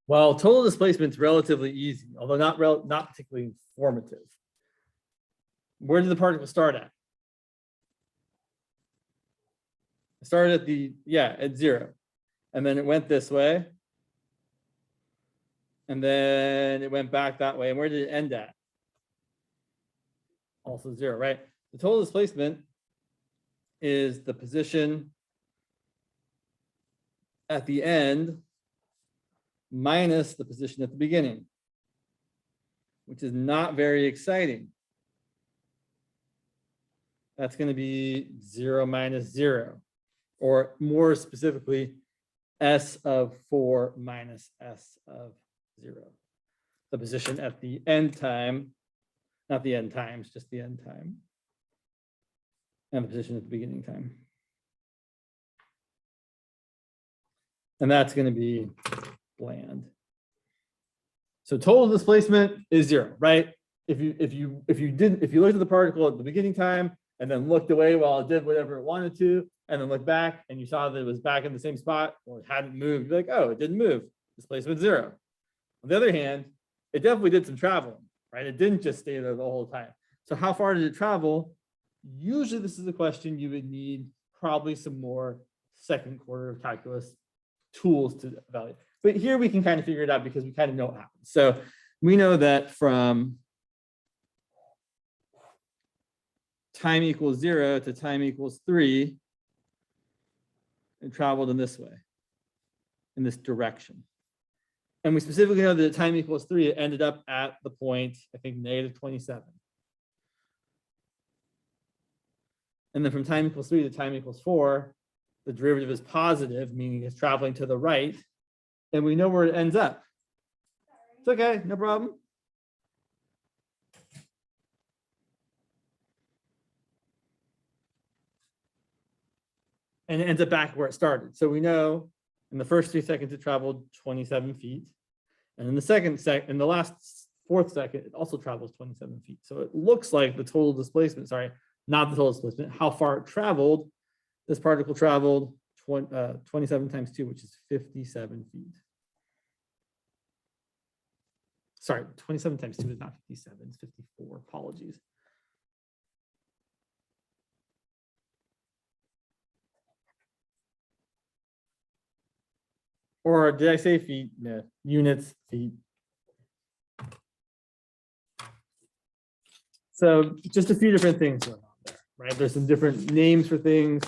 Well, total displacement is relatively easy, although not particularly informative. Where did the particle start at? It started at at 0. And then it went this way. And then it went back that way. And where did it end at? Also 0, right? The total displacement is the position at the end minus the position at the beginning, which is not very exciting. That's going to be 0 minus 0, or more specifically, s of 4 minus s of 0. The position at the end time, not the end times, just the end time, and the position at the beginning time. And that's going to be bland. So total displacement is 0, right? If you looked at the particle at the beginning time and then looked away while it did whatever it wanted to, and then looked back and you saw that it was back in the same spot or it hadn't moved, you'd be like, oh, it didn't move. Displacement 0. On the other hand, it definitely did some traveling, right? It didn't just stay there the whole time. So how far did it travel? Usually this is a question you would need probably some more second quarter of calculus tools to evaluate. But here we can kind of figure it out because we kind of know what happens. So we know that from time equals 0 to time equals 3, it traveled in this way, in this direction. And we specifically know that at time equals 3, it ended up at the point, I think, negative 27. And then from time equals 3 to time equals 4, the derivative is positive, meaning it's traveling to the right. And we know where it ends up. It's okay, no problem. And it ends up back where it started. So we know in the first 3 seconds it traveled 27 feet. And in the in the last 4th second, it also travels 27 feet. So it looks like the total displacement, sorry, not the total displacement, how far it traveled. This particle traveled 27 times 2, which is 57 feet. Sorry, 27 times 2 is not 57, it's 54. Apologies. Or did I say feet? No, units, feet. So just a few different things going on there, right? There's some different names for things.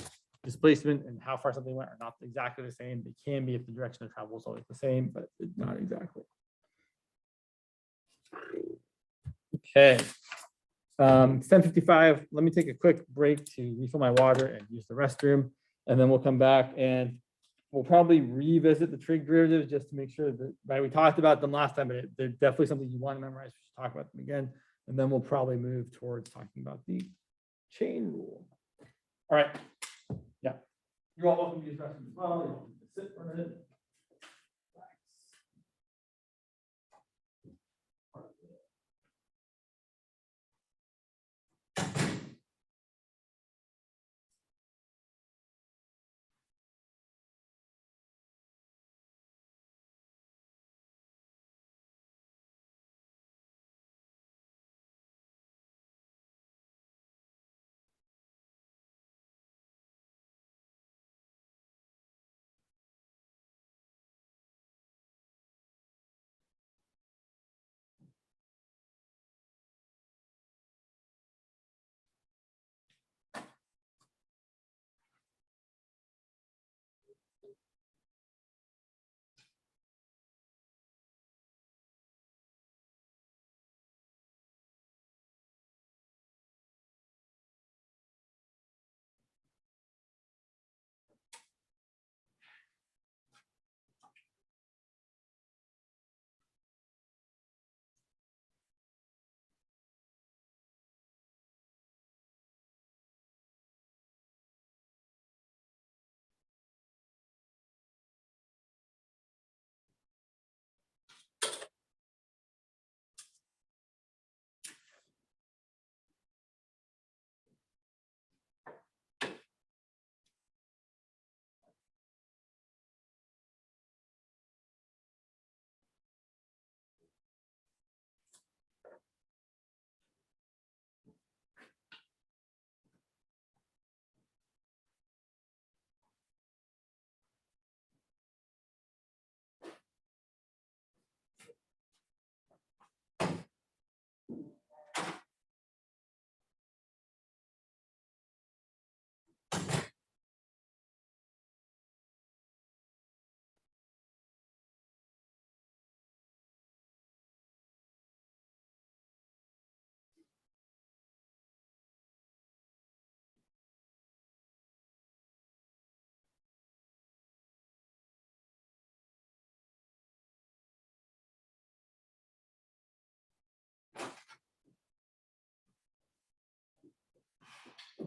displacement and how far something went are not exactly the same. They can be if the direction of travel is always the same, but not exactly. Okay. 10:55. Let me take a quick break to refill my water and use the restroom, and then we'll come back and we'll probably revisit the trig derivatives just to make sure that, right, we talked about them last time, but they're definitely something you want to memorize. We should talk about them again, and then we'll probably move towards talking about the chain rule. All right. Yeah. You're all welcome to use the restroom as well. You're welcome to sit for a minute.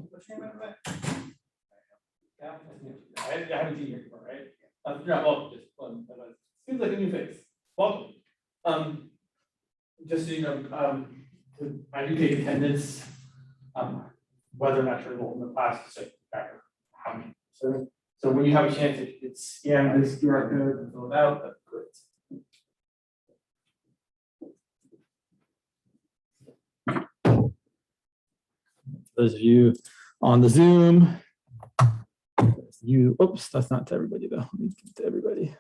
What's your name, by the way? I haven't seen you here before, right? Yeah, welcome. Seems like a new face. Welcome. Just so you know, I do take attendance, whether or not you're enrolled in the class, so how many. So when you have a chance, if you could scan this QR code and fill it out, that's great. Those of you on the Zoom, oops, that's not to everybody though. Let me give it to everybody.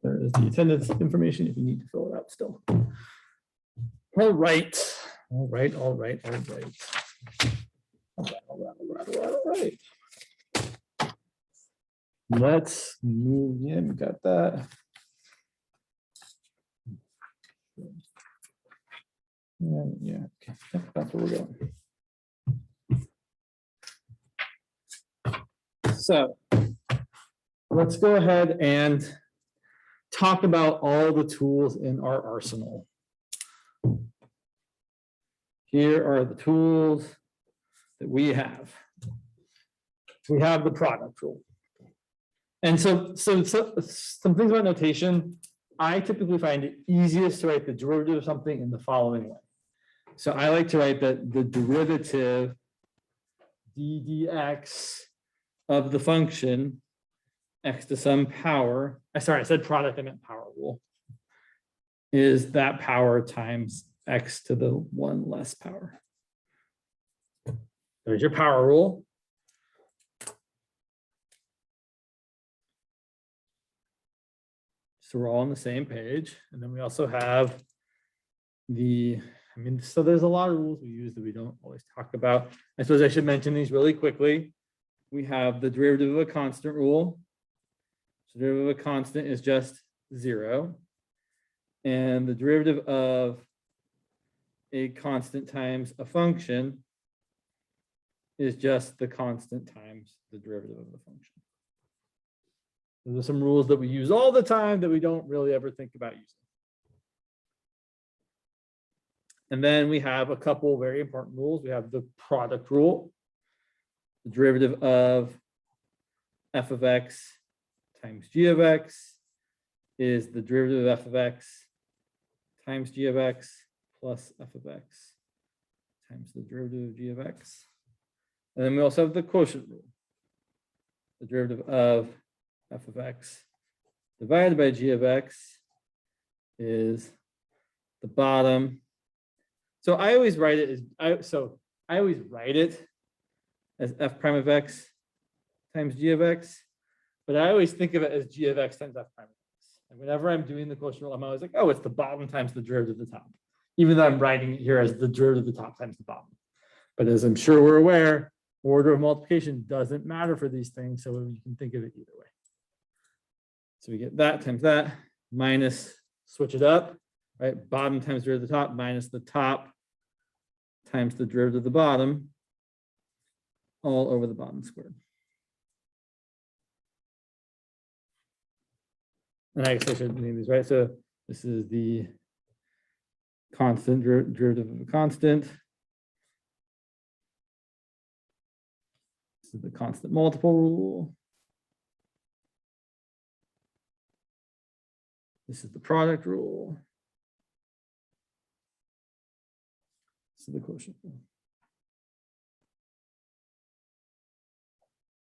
There is the attendance information if you need to fill it out still. All right. Let's move in. We got that. Yeah, okay. That's where we're going. So let's go ahead and talk about all the tools in our arsenal. Here are the tools that we have. We have the product rule. And so some things about notation, I typically find it easiest to write the derivative of something in the following way. So I like to write that the derivative d dx of the function x to some power, sorry, I said product, I meant power rule, is that power times x to the 1 less power. There's your power rule. So we're all on the same page. And then we also have so there's a lot of rules we use that we don't always talk about. I suppose I should mention these really quickly. we have the derivative of a constant rule. So the derivative of a constant is just 0. And the derivative of a constant times a function is just the constant times the derivative of the function. Those are some rules that we use all the time that we don't really ever think about using. And then we have a couple very important rules. We have the product rule. The derivative of f of x times g of x is the derivative of f of x times g of x plus f of x times the derivative of g of x. And then we also have the quotient rule. The derivative of f of x divided by g of x is the bottom. So I always write it as f prime of x times g of x, but I always think of it as g of x times f prime of x. And whenever I'm doing the quotient rule, I'm always like, oh, it's the bottom times the derivative of the top, even though I'm writing it here as the derivative of the top times the bottom. But as I'm sure we're aware, order of multiplication doesn't matter for these things, so you can think of it either way. So we get that times that minus, switch it up, right? Bottom times derivative of the top minus the top times the derivative of the bottom, all over the bottom squared. And I guess I should name these, right? So this is the constant derivative of a constant. This is the constant multiple rule. This is the product rule. This is the quotient rule.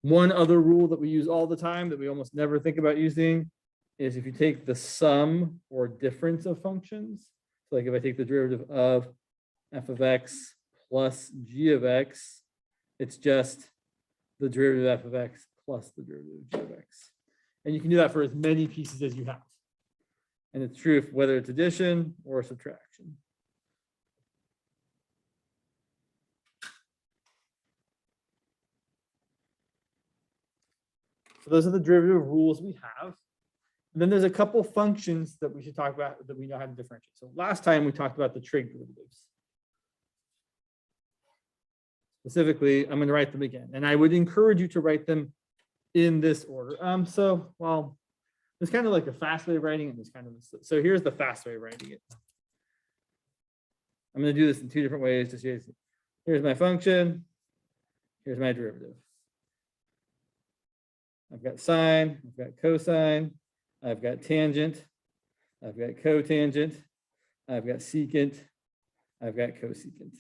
One other rule that we use all the time that we almost never think about using is if you take the sum or difference of functions. So like if I take the derivative of f of x plus g of x, it's just the derivative of f of x plus the derivative of g of x. And you can do that for as many pieces as you have. And it's true whether it's addition or subtraction. So those are the derivative rules we have. And then there's a couple functions that we should talk about that we know how to differentiate. So last time we talked about the trig derivatives. Specifically, I'm going to write them again. And I would encourage you to write them in this order. Well, there's kind of like a fast way of writing it. And there's kind of so here's the fast way of writing it. I'm going to do this in two different ways. Just here's my function. Here's my derivative. I've got sine. I've got cosine. I've got tangent. I've got cotangent. I've got secant. I've got cosecant.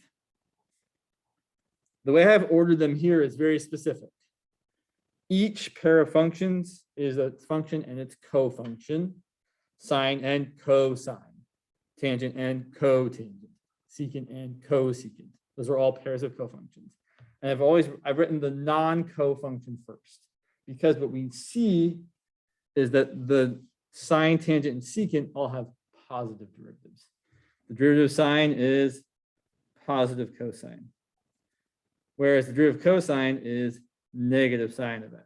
The way I've ordered them here is very specific. Each pair of functions is a function and its co-function, sine and cosine, tangent and cotangent, secant and cosecant. Those are all pairs of co-functions. And I've written the non-co-function first, because what we see is that the sine, tangent, and secant all have positive derivatives. The derivative of sine is positive cosine, whereas the derivative of cosine is negative sine of x.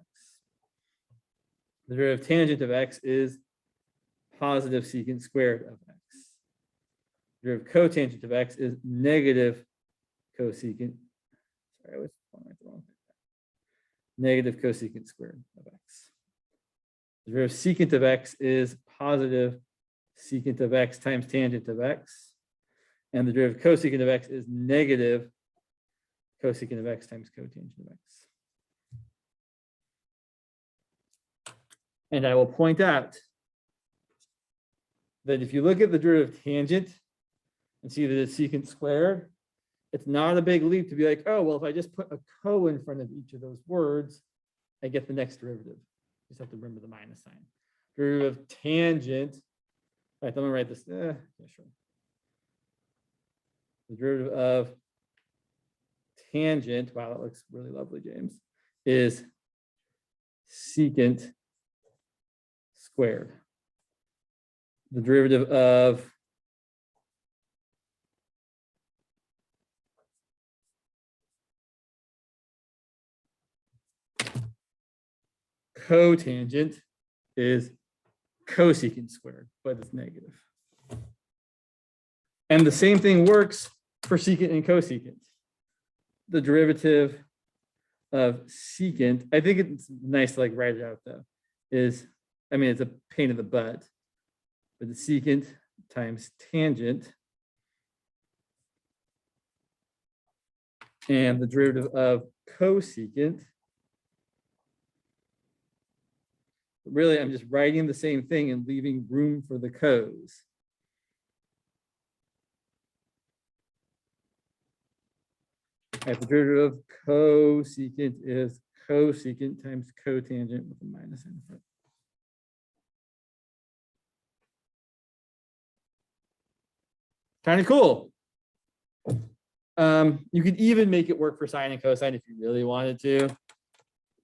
The derivative of tangent of x is positive secant squared of x. The derivative of cotangent of x is negative cosecant. Sorry, I was pointing at the wrong thing. Negative cosecant squared of x. The derivative of secant of x is positive secant of x times tangent of x. And the derivative of cosecant of x is negative cosecant of x times cotangent of x. And I will point out that if you look at the derivative of tangent and see that it's secant squared, it's not a big leap to be like, oh, well, if I just put a co in front of each of those words, I get the next derivative. You just have to remember the minus sign. Derivative of tangent. All right, I'm gonna write this. Yeah, sure. The derivative of tangent, wow, that looks really lovely, James, is secant squared. The derivative of cotangent is cosecant squared, but it's negative. And the same thing works for secant and cosecant. The derivative of secant, I think it's nice to like write it out though, is, I mean, it's a pain in the butt, but the secant times tangent and the derivative of cosecant. Really, I'm just writing the same thing and leaving room for the cos. Right, the derivative of cosecant is cosecant times cotangent with a minus in front. Kind of cool. You could even make it work for sine and cosine if you really wanted to.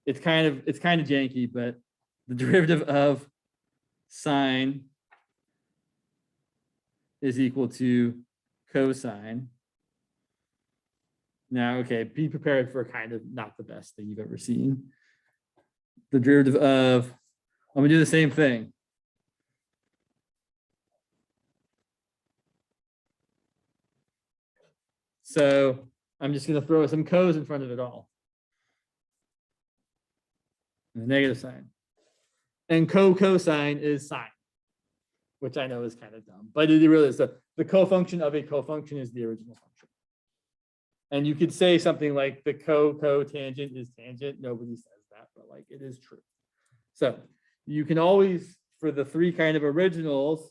It's kind of janky, but the derivative of sine is equal to cosine. Now, okay, be prepared for kind of not the best thing you've ever seen. The derivative of, I'm gonna do the same thing. So I'm just gonna throw some cos in front of it all. The negative sign. And cosine is sine, which I know is kind of dumb, but it really is. The cofunction of a cofunction is the original function. And you could say something like the cotangent is tangent. Nobody says that, but like it is true. So you can always, for the three kind of originals,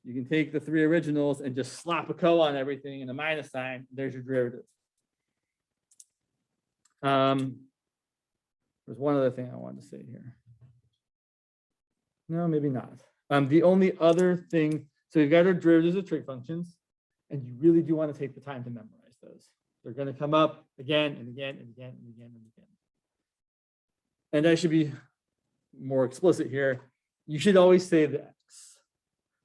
you can take the three originals and just slap a co on everything and a minus sign. There's your derivative. There's one other thing I wanted to say here. No, maybe not. The only other thing, so you've got our derivatives of trig functions, and you really do want to take the time to memorize those. They're going to come up again and again and again and again and again. And I should be more explicit here. You should always say the x.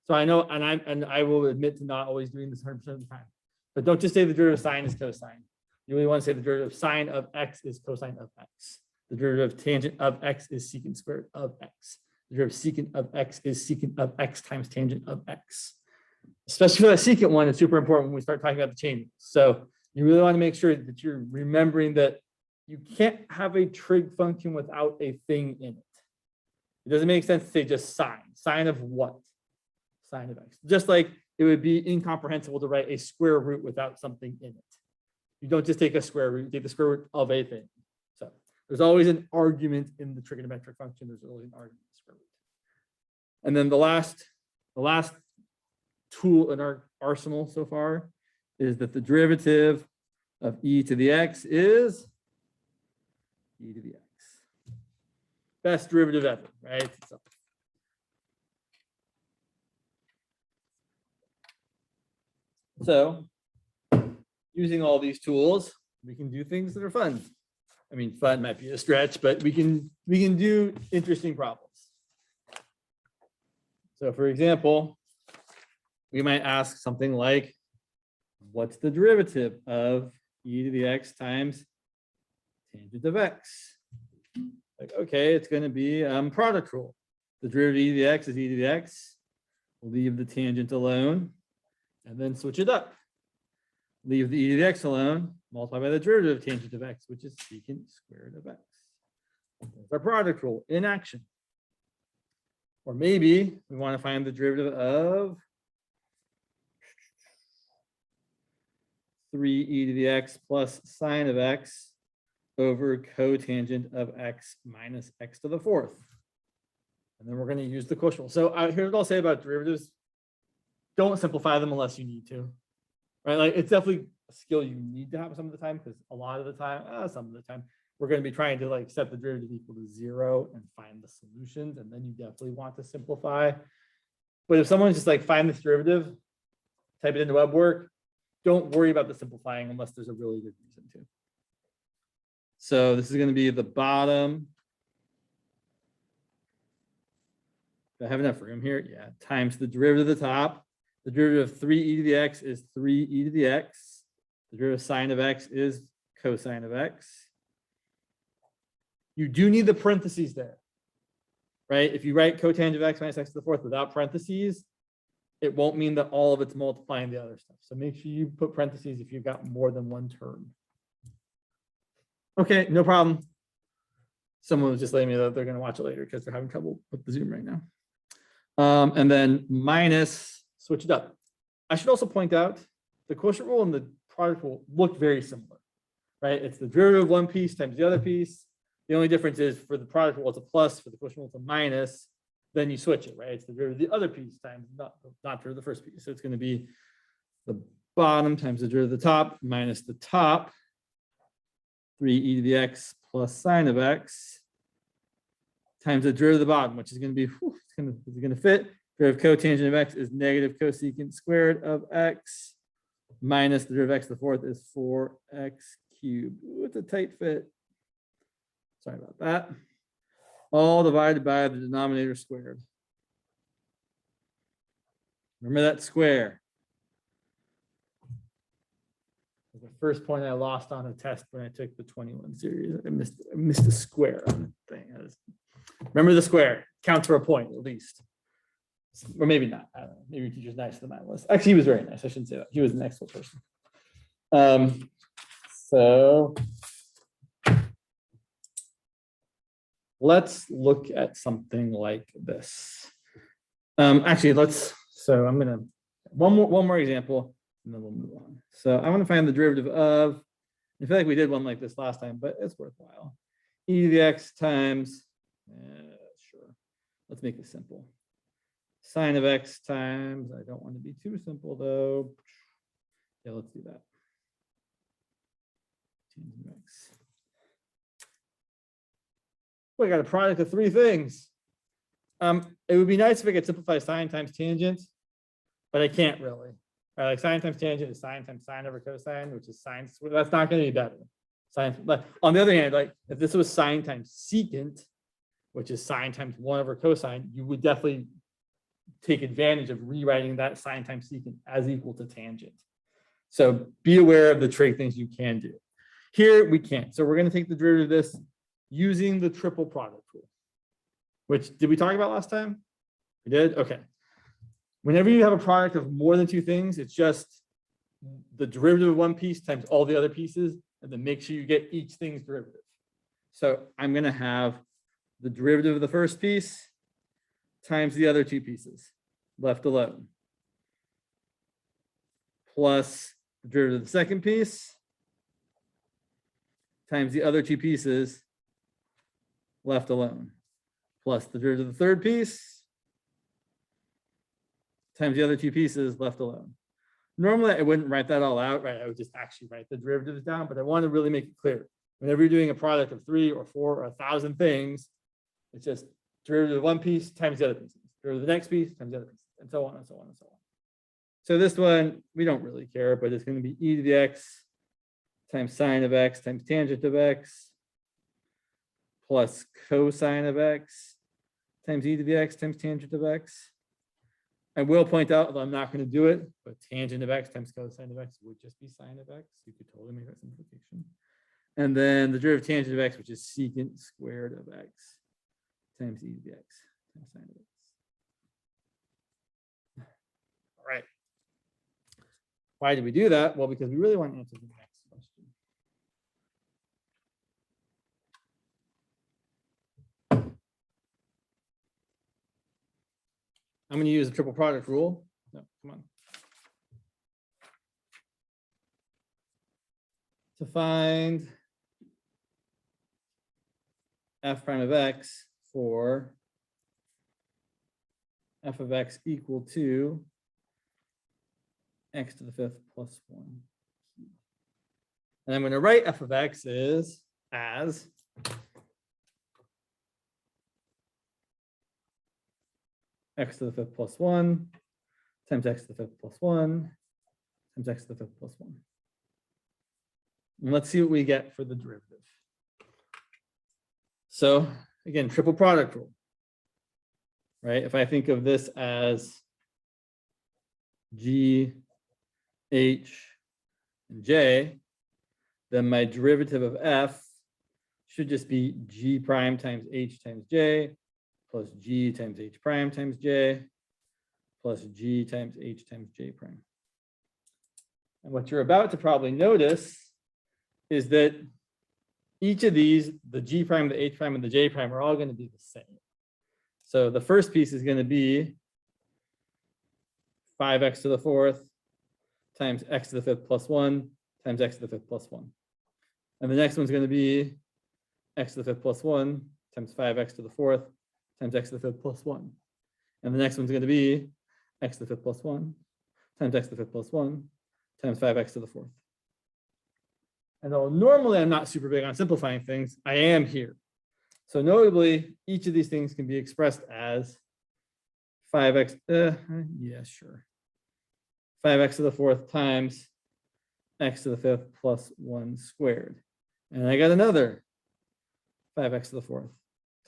So I know, and I will admit to not always doing this 100% of the time, but don't just say the derivative of sine is cosine. You really want to say the derivative of sine of x is cosine of x. The derivative of tangent of x is secant squared of x. The derivative of secant of x is secant of x times tangent of x. Especially for that secant one, it's super important when we start talking about the changes. So you really want to make sure that you're remembering that you can't have a trig function without a thing in it. It doesn't make sense to say just sine. Sine of what? Sine of x. Just like it would be incomprehensible to write a square root without something in it. You don't just take a square root, you take the square root of a thing. So there's always an argument in the trigonometric function. There's always an argument in the square root. And then the last tool in our arsenal so far is that the derivative of e to the x is e to the x. Best derivative ever, right? So using all these tools, we can do things that are fun. I mean, fun might be a stretch, but we can do interesting problems. So for example, we might ask something like, what's the derivative of e to the x times tangent of x? Like, okay, it's going to be product rule. The derivative of e to the x is e to the x. We'll leave the tangent alone and then switch it up. Leave the e to the x alone, multiply by the derivative of tangent of x, which is secant squared of x. That's our product rule in action. Or maybe we want to find the derivative of 3e to the x plus sine of x over cotangent of x minus x to the fourth. And then we're going to use the quotient rule. So here's what I'll say about derivatives. Don't simplify them unless you need to. Right? Like it's definitely a skill you need to have some of the time, because a lot of the time, some of the time, we're going to be trying to like set the derivative equal to 0 and find the solutions. And then you definitely want to simplify. But if someone's just like find this derivative, type it into web work, don't worry about the simplifying unless there's a really good reason to. So this is going to be the bottom. Do I have enough room here? Yeah, times the derivative of the top. The derivative of 3e to the x is 3e to the x. The derivative of sine of x is cosine of x. You do need the parentheses there, right? If you write cotangent of x minus x to the fourth without parentheses, it won't mean that all of it's multiplying the other stuff. So make sure you put parentheses if you've got more than one term. Okay, no problem. Someone was just letting me know that they're going to watch it later because they're having trouble with the Zoom right now. And then minus, switch it up. I should also point out the quotient rule and the product rule look very similar, right? It's the derivative of one piece times the other piece. The only difference is for the product rule, it's a plus, for the quotient rule, it's a minus. Then you switch it, right? It's the derivative of the other piece times not for the first piece. So it's going to be the bottom times the derivative of the top minus the top, 3e to the x plus sine of x times the derivative of the bottom, which is going to be, it's going to fit. Derivative of cotangent of x is negative cosecant squared of x minus the derivative of x to the fourth is 4x cubed. Ooh, it's a tight fit. Sorry about that. All divided by the denominator squared. Remember that square. The first point I lost on a test when I took the 21 series. I missed a square on the thing. Remember the square. Counts for a point at least. Or maybe not. I don't know. Maybe your teacher's nicer than mine was. Actually, he was very nice. I shouldn't say that. He was an excellent person. So let's look at something like this. Actually, so I'm gonna, one more example, and then we'll move on. So I want to find the derivative of, I feel like we did one like this last time, but it's worthwhile. E to the x times, sure, let's make it simple. Sine of x times, I don't want to be too simple though. Yeah, let's do that. Tangent of x. We got a product of three things. It would be nice if I could simplify sine times tangent, but I can't really. Right, like sine times tangent is sine times sine over cosine, which is sine. That's not going to be better. Sine, but on the other hand, like if this was sine times secant, which is sine times 1 over cosine, you would definitely take advantage of rewriting that sine times secant as equal to tangent. So be aware of the trig things you can do. Here we can't. So we're going to take the derivative of this using the triple product rule, which did we talk about last time? We did? Okay. Whenever you have a product of more than two things, it's just the derivative of one piece times all the other pieces, and then make sure you get each thing's derivative. So I'm going to have the derivative of the first piece times the other two pieces left alone, plus the derivative of the second piece times the other two pieces left alone, plus the derivative of the third piece times the other two pieces left alone. Normally, I wouldn't write that all out, right? I would just actually write the derivatives down, but I want to really make it clear. Whenever you're doing a product of 3 or 4 or 1,000 things, it's just derivative of one piece times the other pieces, derivative of the next piece times the other piece, and so on and so on and so on. So this one, we don't really care, but it's going to be e to the x times sine of x times tangent of x plus cosine of x times e to the x times tangent of x. I will point out, although I'm not going to do it, but tangent of x times cosine of x would just be sine of x. You could totally make that simplification. And then the derivative of tangent of x, which is secant squared of x times e to the x times sine of x. All right. Why did we do that? Well, because we really want to answer the next question. I'm going to use the triple product rule. No, come on. To find f prime of x for f of x equal to x to the fifth plus 1. And I'm going to write f of x is as x to the fifth plus 1 times x to the fifth plus 1 times x to the fifth plus 1. And let's see what we get for the derivative. So again, triple product rule, right? If I think of this as G, H, and J, then my derivative of f should just be G prime times H times J plus G times H prime times J plus G times H times J prime. And what you're about to probably notice is that each of these, the G prime, the H prime, and the J prime are all going to be the same. So the first piece is going to be 5x to the fourth times x to the fifth plus 1 times x to the fifth plus 1. And the next one's going to be x to the fifth plus 1 times 5x to the fourth times x to the fifth plus 1. And the next one's going to be x to the fifth plus 1 times x to the fifth plus 1 times 5x to the fourth. And though normally I'm not super big on simplifying things, I am here. So notably, each of these things can be expressed as 5x, yeah, sure. 5x to the fourth times x to the fifth plus 1 squared. And I got another 5x to the fourth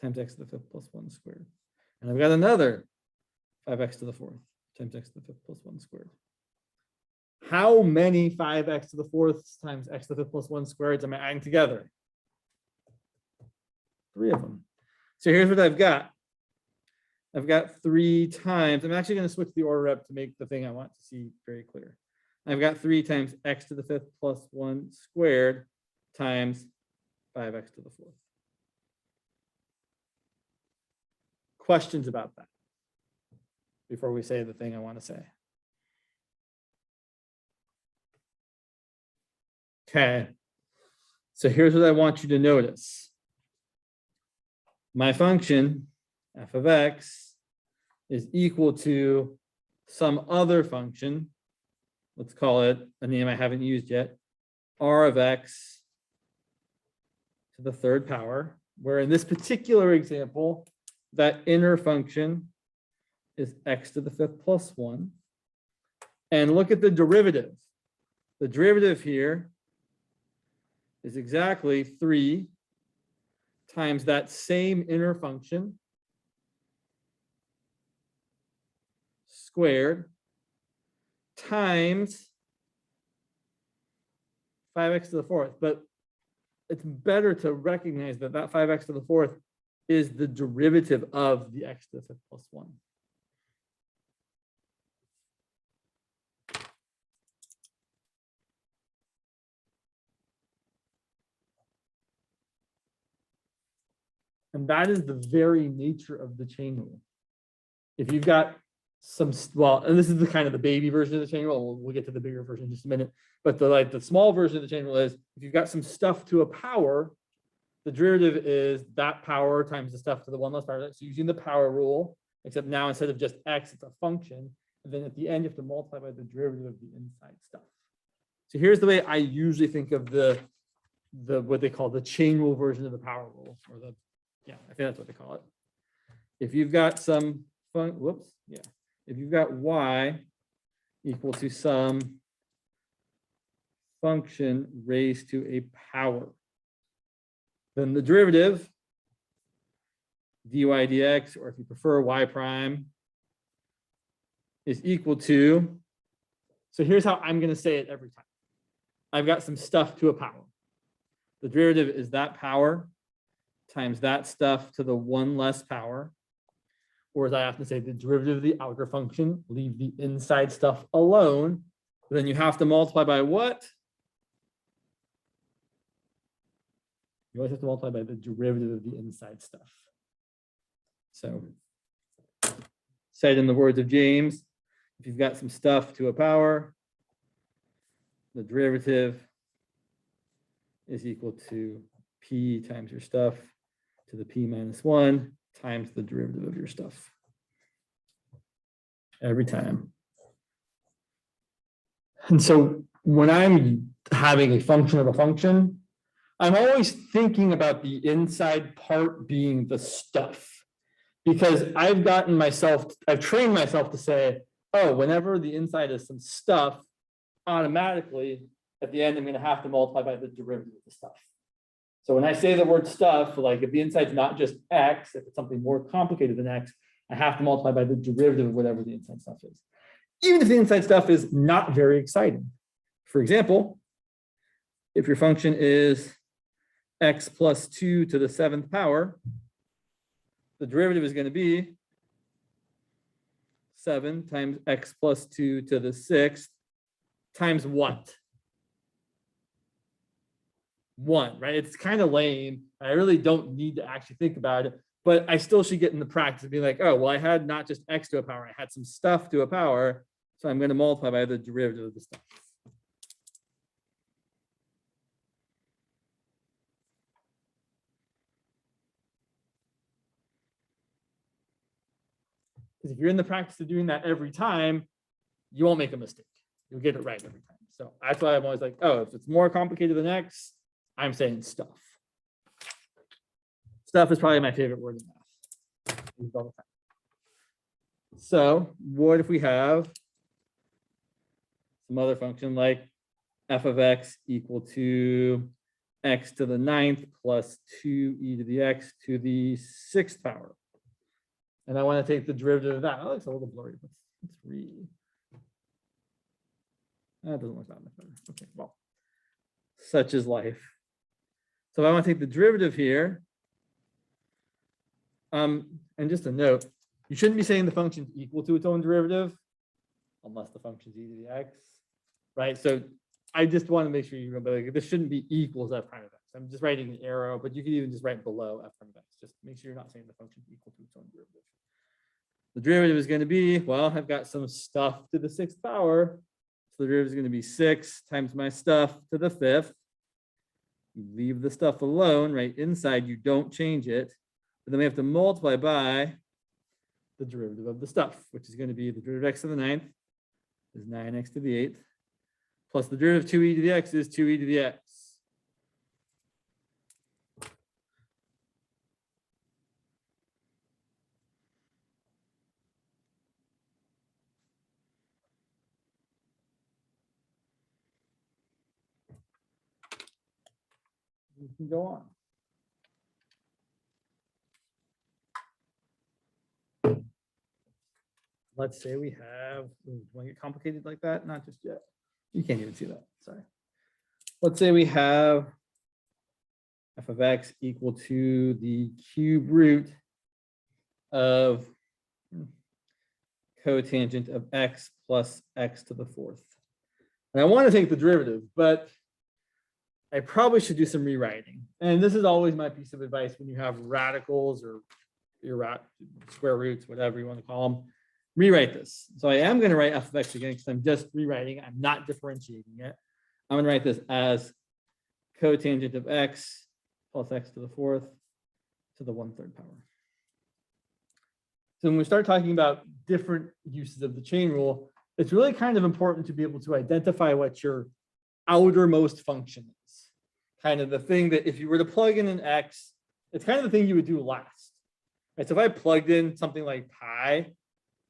times x to the fifth plus 1 squared. And I've got another 5x to the fourth times x to the fifth plus 1 squared. How many 5x to the fourth times x to the fifth plus 1 squareds am I adding together? 3 of them. So here's what I've got. I've got 3 times, I'm actually going to switch the order up to make the thing I want to see very clear. I've got 3 times x to the fifth plus 1 squared times 5x to the fourth. Questions about that before we say the thing I want to say? Okay, so here's what I want you to notice. My function, f of x, is equal to some other function. Let's call it a name I haven't used yet, r of x to the third power, where in this particular example, that inner function is x to the fifth plus 1. And look at the derivative. The derivative here is exactly 3 times that same inner function squared times 5x to the fourth. But it's better to recognize that that 5x to the fourth is the derivative of the x to the fifth plus 1. And that is the very nature of the chain rule. If you've got some, well, and this is the kind of the baby version of the chain rule. We'll get to the bigger version in just a minute. But the small version of the chain rule is if you've got some stuff to a power, the derivative is that power times the stuff to the 1 less power. So using the power rule, except now instead of just x, it's a function. And then at the end, you have to multiply by the derivative of the inside stuff. So here's the way I usually think of the what they call the chain rule version of the power rule, or the, yeah, I think that's what they call it. If you've got some if you've got y equal to some function raised to a power, then the derivative dy dx, or if you prefer y prime, is equal to, so here's how I'm going to say it every time. I've got some stuff to a power. The derivative is that power times that stuff to the 1 less power, or as I often say, the derivative of the outer function, leave the inside stuff alone. Then you have to multiply by what? You always have to multiply by the derivative of the inside stuff. So, said in the words of James, if you've got some stuff to a power, the derivative is equal to p times your stuff to the p minus 1 times the derivative of your stuff. Every time. And so when I'm having a function of a function, I'm always thinking about the inside part being the stuff, because I've trained myself to say, oh, whenever the inside is some stuff, automatically at the end, I'm going to have to multiply by the derivative of the stuff. So when I say the word stuff, like if the inside's not just x, if it's something more complicated than x, I have to multiply by the derivative of whatever the inside stuff is. Even if the inside stuff is not very exciting. For example, if your function is x plus 2 to the 7th power, the derivative is going to be 7 times x plus 2 to the 6th times what? 1, right? It's kind of lame. I really don't need to actually think about it, but I still should get in the practice of being like, oh, well, I had not just x to a power, I had some stuff to a power. So I'm going to multiply by the derivative of the stuff. Because if you're in the practice of doing that every time, you won't make a mistake. You'll get it right every time. So that's why I'm always like, oh, if it's more complicated than x, I'm saying stuff. Stuff is probably my favorite word in math. So what if we have some other function like f of x equal to x to the 9th plus 2e to the x to the 6th power? And I want to take the derivative of that. Oh, it's a little blurry. Let's read. That doesn't look that much better. Okay, well, such is life. So if I want to take the derivative here, and just a note, you shouldn't be saying the function is equal to its own derivative unless the function is e to the x, right? So I just want to make sure you remember, like, this shouldn't be equals f prime of x. I'm just writing an arrow, but you can even just write below f prime of x. Just make sure you're not saying the function is equal to its own derivative. The derivative is going to be, well, I've got some stuff to the 6th power. So the derivative is going to be 6 times my stuff to the 5th. You leave the stuff alone, right? Inside, you don't change it. But then we have to multiply by the derivative of the stuff, which is going to be the derivative of x to the 9th is 9x to the 8th, plus the derivative of 2e to the x is 2e to the x. You can go on. Let's say we have, want to get complicated like that? Not just yet. You can't even see that, sorry. Let's say we have f of x equal to the cube root of cotangent of x plus x to the 4th. And I want to take the derivative, but I probably should do some rewriting. And this is always my piece of advice when you have radicals or square roots, whatever you want to call them. Rewrite this. So I am going to write f of x again because I'm just rewriting. I'm not differentiating it. I'm going to write this as cotangent of x plus x to the 4th to the 1/3 power. So when we start talking about different uses of the chain rule, it's really kind of important to be able to identify what your outermost function is. Kind of the thing that if you were to plug in an x, it's kind of the thing you would do last. Right? So if I plugged in something like pi,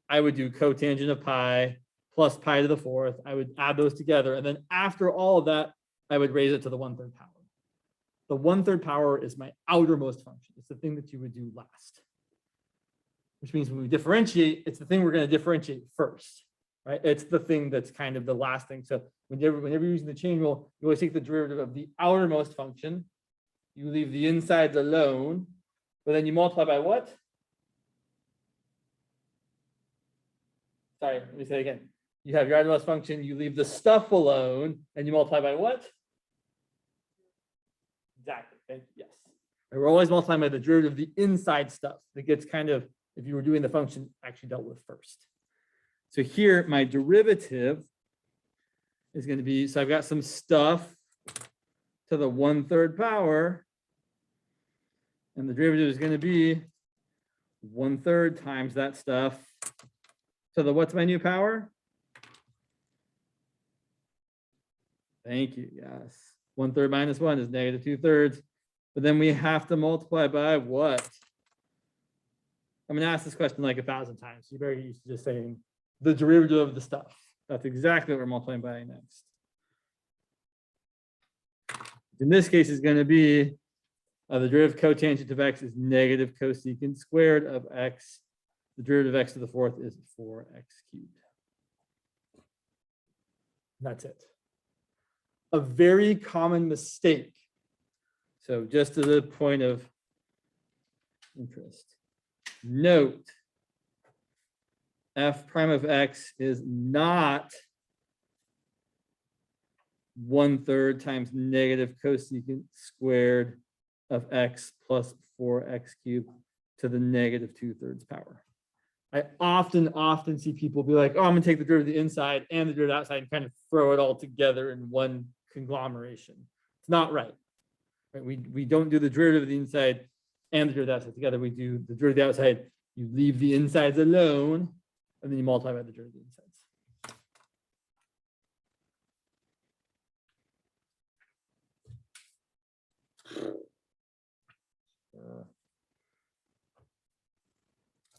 I would do cotangent of pi plus pi to the 4th. I would add those together. And then after all of that, I would raise it to the 1/3 power. The 1/3 power is my outermost function. It's the thing that you would do last. Which means when we differentiate, it's the thing we're going to differentiate first, right? It's the thing that's kind of the last thing. So whenever you're using the chain rule, you always take the derivative of the outermost function. You leave the insides alone, but then you multiply by what? Sorry, let me say it again. You have your outermost function, you leave the stuff alone, and you multiply by what? Exactly. Yes. And we're always multiplying by the derivative of the inside stuff that gets kind of, if you were doing the function, actually dealt with first. So here, my derivative is going to be, so I've got some stuff to the 1/3 power, and the derivative is going to be 1/3 times that stuff to the, what's my new power? Thank you, yes. 1/3 minus 1 is -2/3. But then we have to multiply by what? I'm going to ask this question like 1,000 times. You better get used to just saying the derivative of the stuff. That's exactly what we're multiplying by next. In this case, it's going to be the derivative cotangent of x is negative cosecant squared of x. The derivative of x to the 4th is 4x cubed. That's it. A very common mistake. So just as a point of interest, note f prime of x is not 1/3 times negative cosecant squared of x plus 4x cubed to the negative 2/3 power. I often see people be like, oh, I'm gonna take the derivative of the inside and the derivative outside and kind of throw it all together in one conglomeration. It's not right. We don't do the derivative of the inside and the derivative outside together. We do the derivative of the outside, you leave the insides alone, and then you multiply by the derivative of the insides.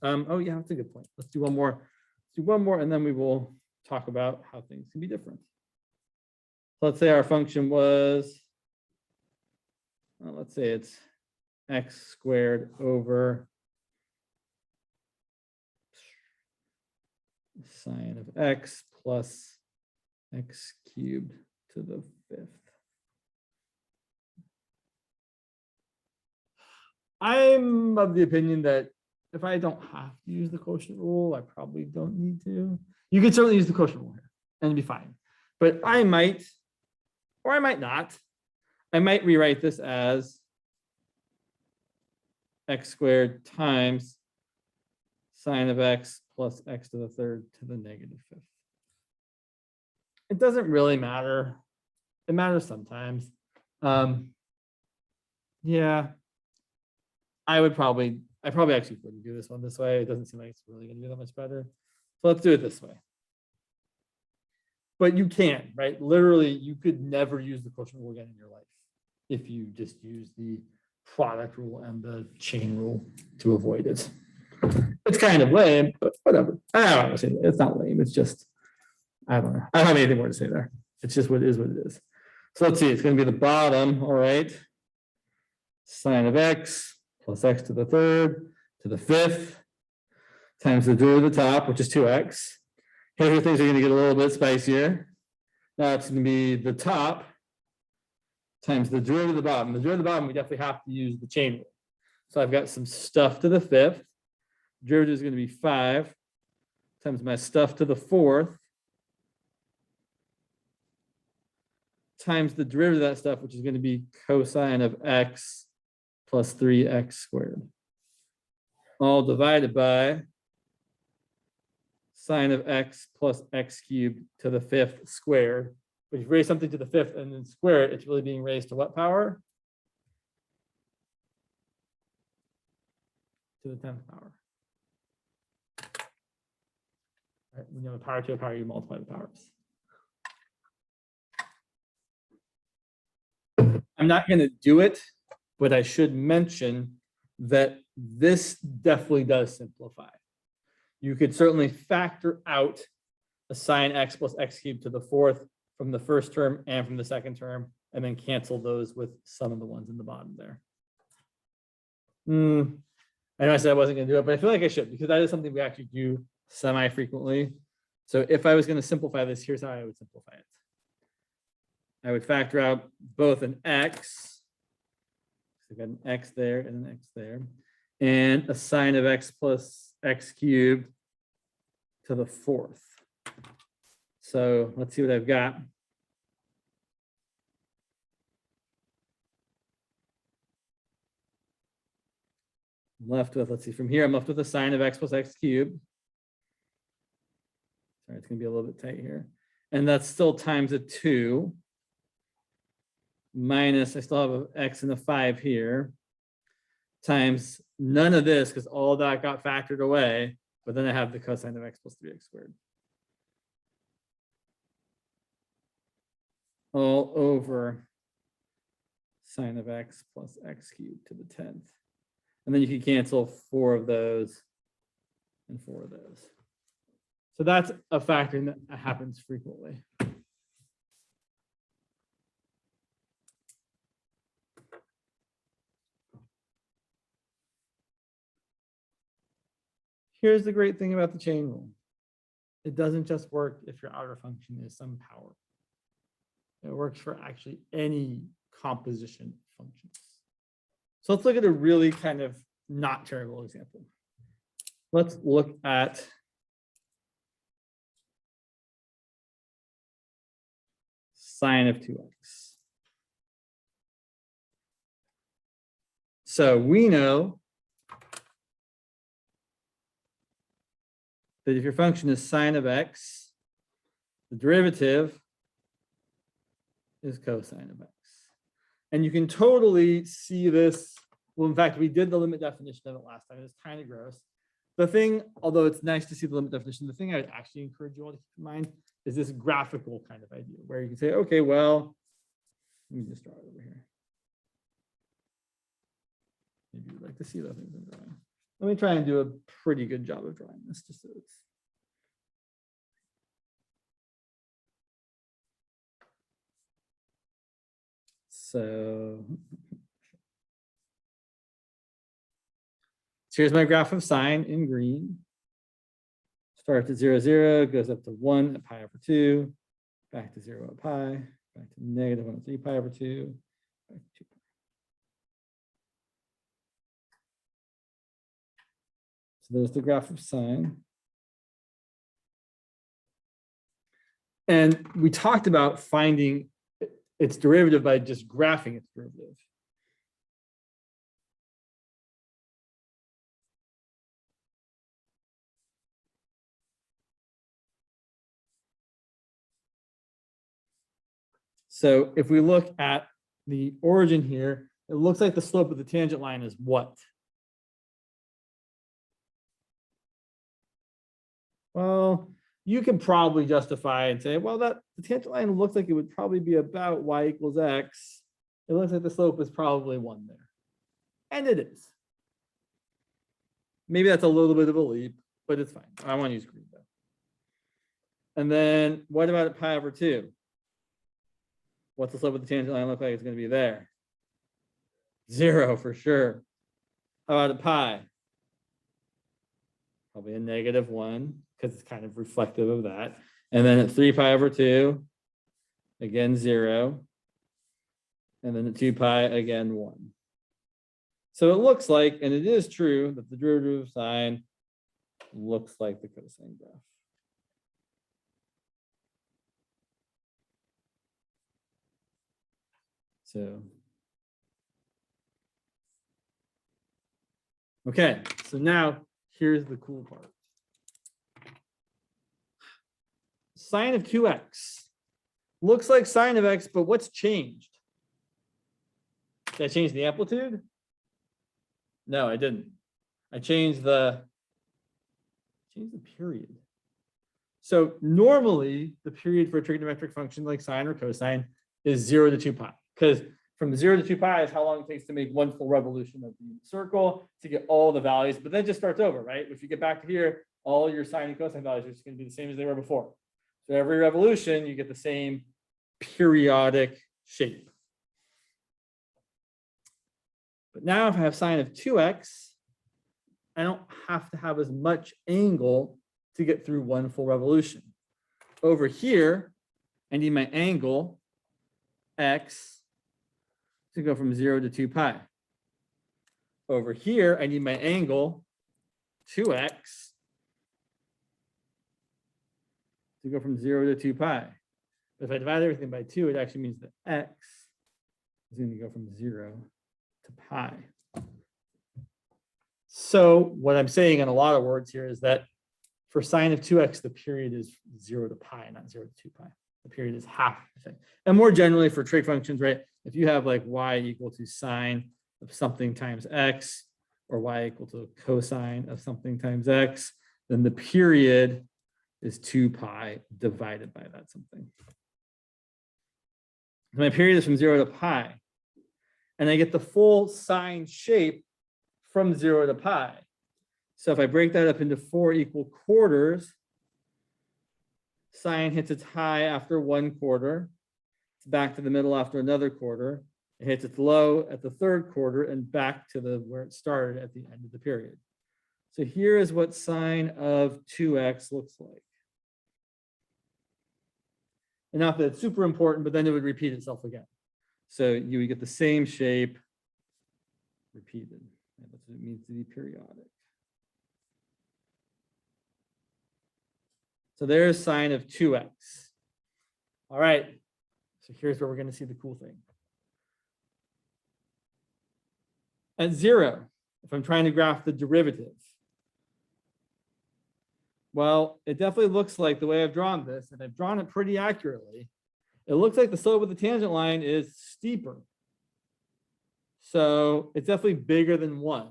Oh yeah, that's a good point. Let's do one more. Let's do one more, and then we will talk about how things can be different. So let's say our function was, let's say it's x squared over sine of x plus x cubed to the 5th. I'm of the opinion that if I don't have to use the quotient rule, I probably don't need to. You can certainly use the quotient rule here and it'd be fine. But I might, or I might not. I might rewrite this as x squared times sine of x plus x to the 3rd to the negative 5th. It doesn't really matter. It matters sometimes. Yeah, I probably actually wouldn't do this one this way. It doesn't seem like it's really going to be that much better. So let's do it this way. But you can, right? Literally, you could never use the quotient rule again in your life if you just use the product rule and the chain rule to avoid it. It's kind of lame, but whatever. I don't want to say it's not lame. It's just, I don't know. I don't have anything more to say there. It's just what it is. So let's see. It's going to be the bottom. All right. Sine of x plus x to the 3rd to the 5th times the derivative of the top, which is 2x. Here things are going to get a little bit spicier. Now it's going to be the top times the derivative of the bottom. The derivative of the bottom, we definitely have to use the chain rule. So I've got some stuff to the 5th. Derivative is going to be 5 times my stuff to the 4th times the derivative of that stuff, which is going to be cosine of x plus 3x squared. All divided by sine of x plus x cubed to the 5th squared. But if you raise something to the 5th and then square it, it's really being raised to what power? To the 10th power. Right, when you have a power to a power, you multiply the powers. I'm not going to do it, but I should mention that this definitely does simplify. You could certainly factor out a sine x plus x cubed to the 4th from the first term and from the second term, and then cancel those with some of the ones in the bottom there. I know I said I wasn't going to do it, but I feel like I should, because that is something we actually do semi-frequently. So if I was going to simplify this, here's how I would simplify it. I would factor out both an x, so I've got an x there and an x there, and a sine of x plus x cubed to the 4th. So let's see what I've got. I'm left with, let's see, from here, I'm left with a sine of x plus x cubed. Sorry, it's going to be a little bit tight here. And that's still times a 2. Minus, I still have an x and a 5 here, times none of this, because all that got factored away, but then I have the cosine of x plus 3x squared. All over sine of x plus x cubed to the 10th. And then you can cancel 4 of those and 4 of those. So that's a factoring that happens frequently. Here's the great thing about the chain rule. It doesn't just work if your outer function is some power. It works for actually any composition of functions. So let's look at a really kind of not terrible example. Let's look at sine of 2x. So we know that if your function is sine of x, the derivative is cosine of x. And you can totally see this. Well, in fact, we did the limit definition of it last time. It's kind of gross. The thing, although it's nice to see the limit definition, the thing I would actually encourage you all to keep in mind is this graphical kind of idea where you can say, okay, well, let me just draw it over here. Maybe you'd like to see the things I'm drawing. Let me try and do a pretty good job of drawing this just so it's. So here's my graph of sine in green. Starts at 0, 0, goes up to 1 at pi over 2, back to 0 at pi, back to negative 1 at 3 pi over 2, back to 2 pi. So there's the graph of sine. And we talked about finding its derivative by just graphing its derivative. So if we look at the origin here, it looks like the slope of the tangent line is what? Well, you can probably justify and say, well, that the tangent line looks like it would probably be about y equals x. It looks like the slope is probably 1 there. And it is. Maybe that's a little bit of a leap, but it's fine. I want to use green though. And then what about at pi over 2? What's the slope of the tangent line look like? It's going to be there. 0 for sure. How about at pi? Probably a negative 1 because it's kind of reflective of that. And then at 3 pi over 2, again 0. And then at 2 pi, again 1. So it looks like, and it is true, that the derivative of sine looks like the cosine graph. So, okay, so now here's the cool part. Sine of 2x looks like sine of x, but what's changed? Did I change the amplitude? No, I didn't. I changed the period. So normally the period for a trigonometric function like sine or cosine is 0 to 2 pi, because from 0 to 2 pi is how long it takes to make one full revolution of the circle to get all the values, but then it just starts over, right? If you get back to here, all your sine and cosine values are just going to be the same as they were before. So every revolution, you get the same periodic shape. But now if I have sine of 2x, I don't have to have as much angle to get through one full revolution. Over here, I need my angle x to go from 0 to 2 pi. Over here, I need my angle 2x to go from 0 to 2 pi. But if I divide everything by 2, it actually means that x is going to go from 0 to pi. So what I'm saying in a lot of words here is that for sine of 2x, the period is 0 to pi, not 0 to 2 pi. The period is half the thing. And more generally for trig functions, right? If you have like y equal to sine of something times x, or y equal to cosine of something times x, then the period is 2 pi divided by that something. My period is from 0 to pi. And I get the full sine shape from 0 to pi. So if I break that up into 4 equal quarters, sine hits its high after 1 quarter. It's back to the middle after another quarter. It hits its low at the 3rd quarter and back to where it started at the end of the period. So here is what sine of 2x looks like. And not that it's super important, but then it would repeat itself again. So you would get the same shape repeated. And that's what it means to be periodic. So there's sine of 2x. All right, so here's where we're going to see the cool thing. At 0, if I'm trying to graph the derivative, well, it definitely looks like the way I've drawn this, and I've drawn it pretty accurately, it looks like the slope of the tangent line is steeper. So it's definitely bigger than 1.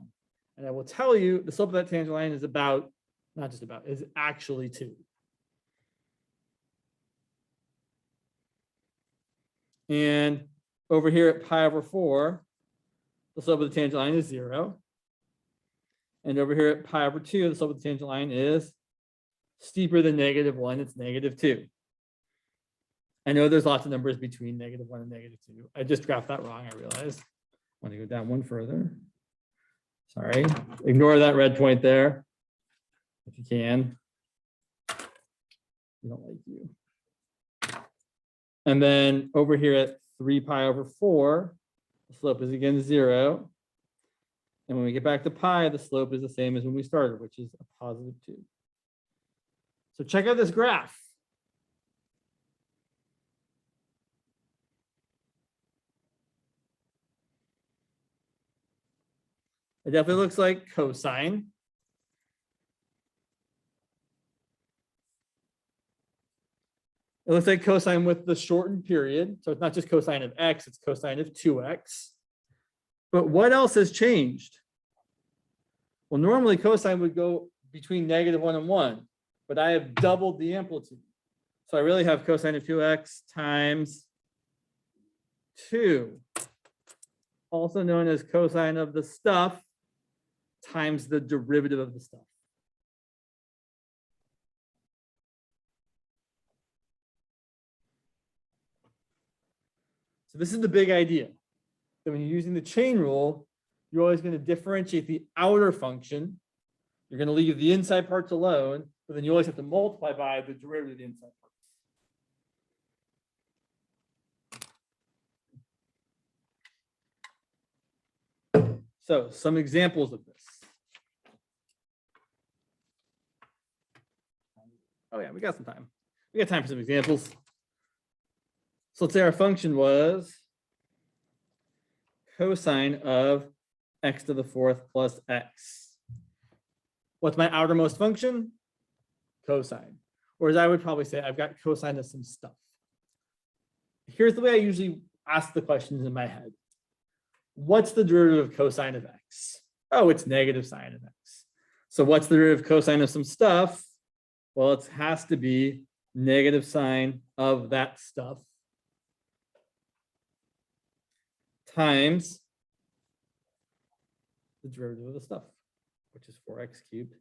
And I will tell you the slope of that tangent line is about, not just about, is actually 2. And over here at pi over 4, the slope of the tangent line is 0. And over here at pi over 2, the slope of the tangent line is steeper than -1. It's -2. I know there's lots of numbers between -1 and -2. I just graphed that wrong, I realized. I want to go down one further. Sorry. Ignore that red point there, if you can. We don't like you. And then over here at 3 pi over 4, the slope is again 0. And when we get back to pi, the slope is the same as when we started, which is a +2. So check out this graph. It definitely looks like cosine. It looks like cosine with the shortened period. So it's not just cosine of x, it's cosine of 2x. But what else has changed? Well, normally cosine would go between -1 and 1, but I have doubled the amplitude. So I really have cosine of 2x times 2, also known as cosine of the stuff times the derivative of the stuff. So this is the big idea, that when you're using the chain rule, you're always going to differentiate the outer function. You're going to leave the inside parts alone, but then you always have to multiply by the derivative of the inside parts. So some examples of this. Oh yeah, we got some time. We got time for some examples. So let's say our function was cosine of x to the 4th plus x. What's my outermost function? Cosine. Or as I would probably say, I've got cosine of some stuff. Here's the way I usually ask the questions in my head. What's the derivative of cosine of x? Oh, it's negative sine of x. So what's the derivative of cosine of some stuff? Well, it has to be negative sine of that stuff times the derivative of the stuff, which is 4x cubed.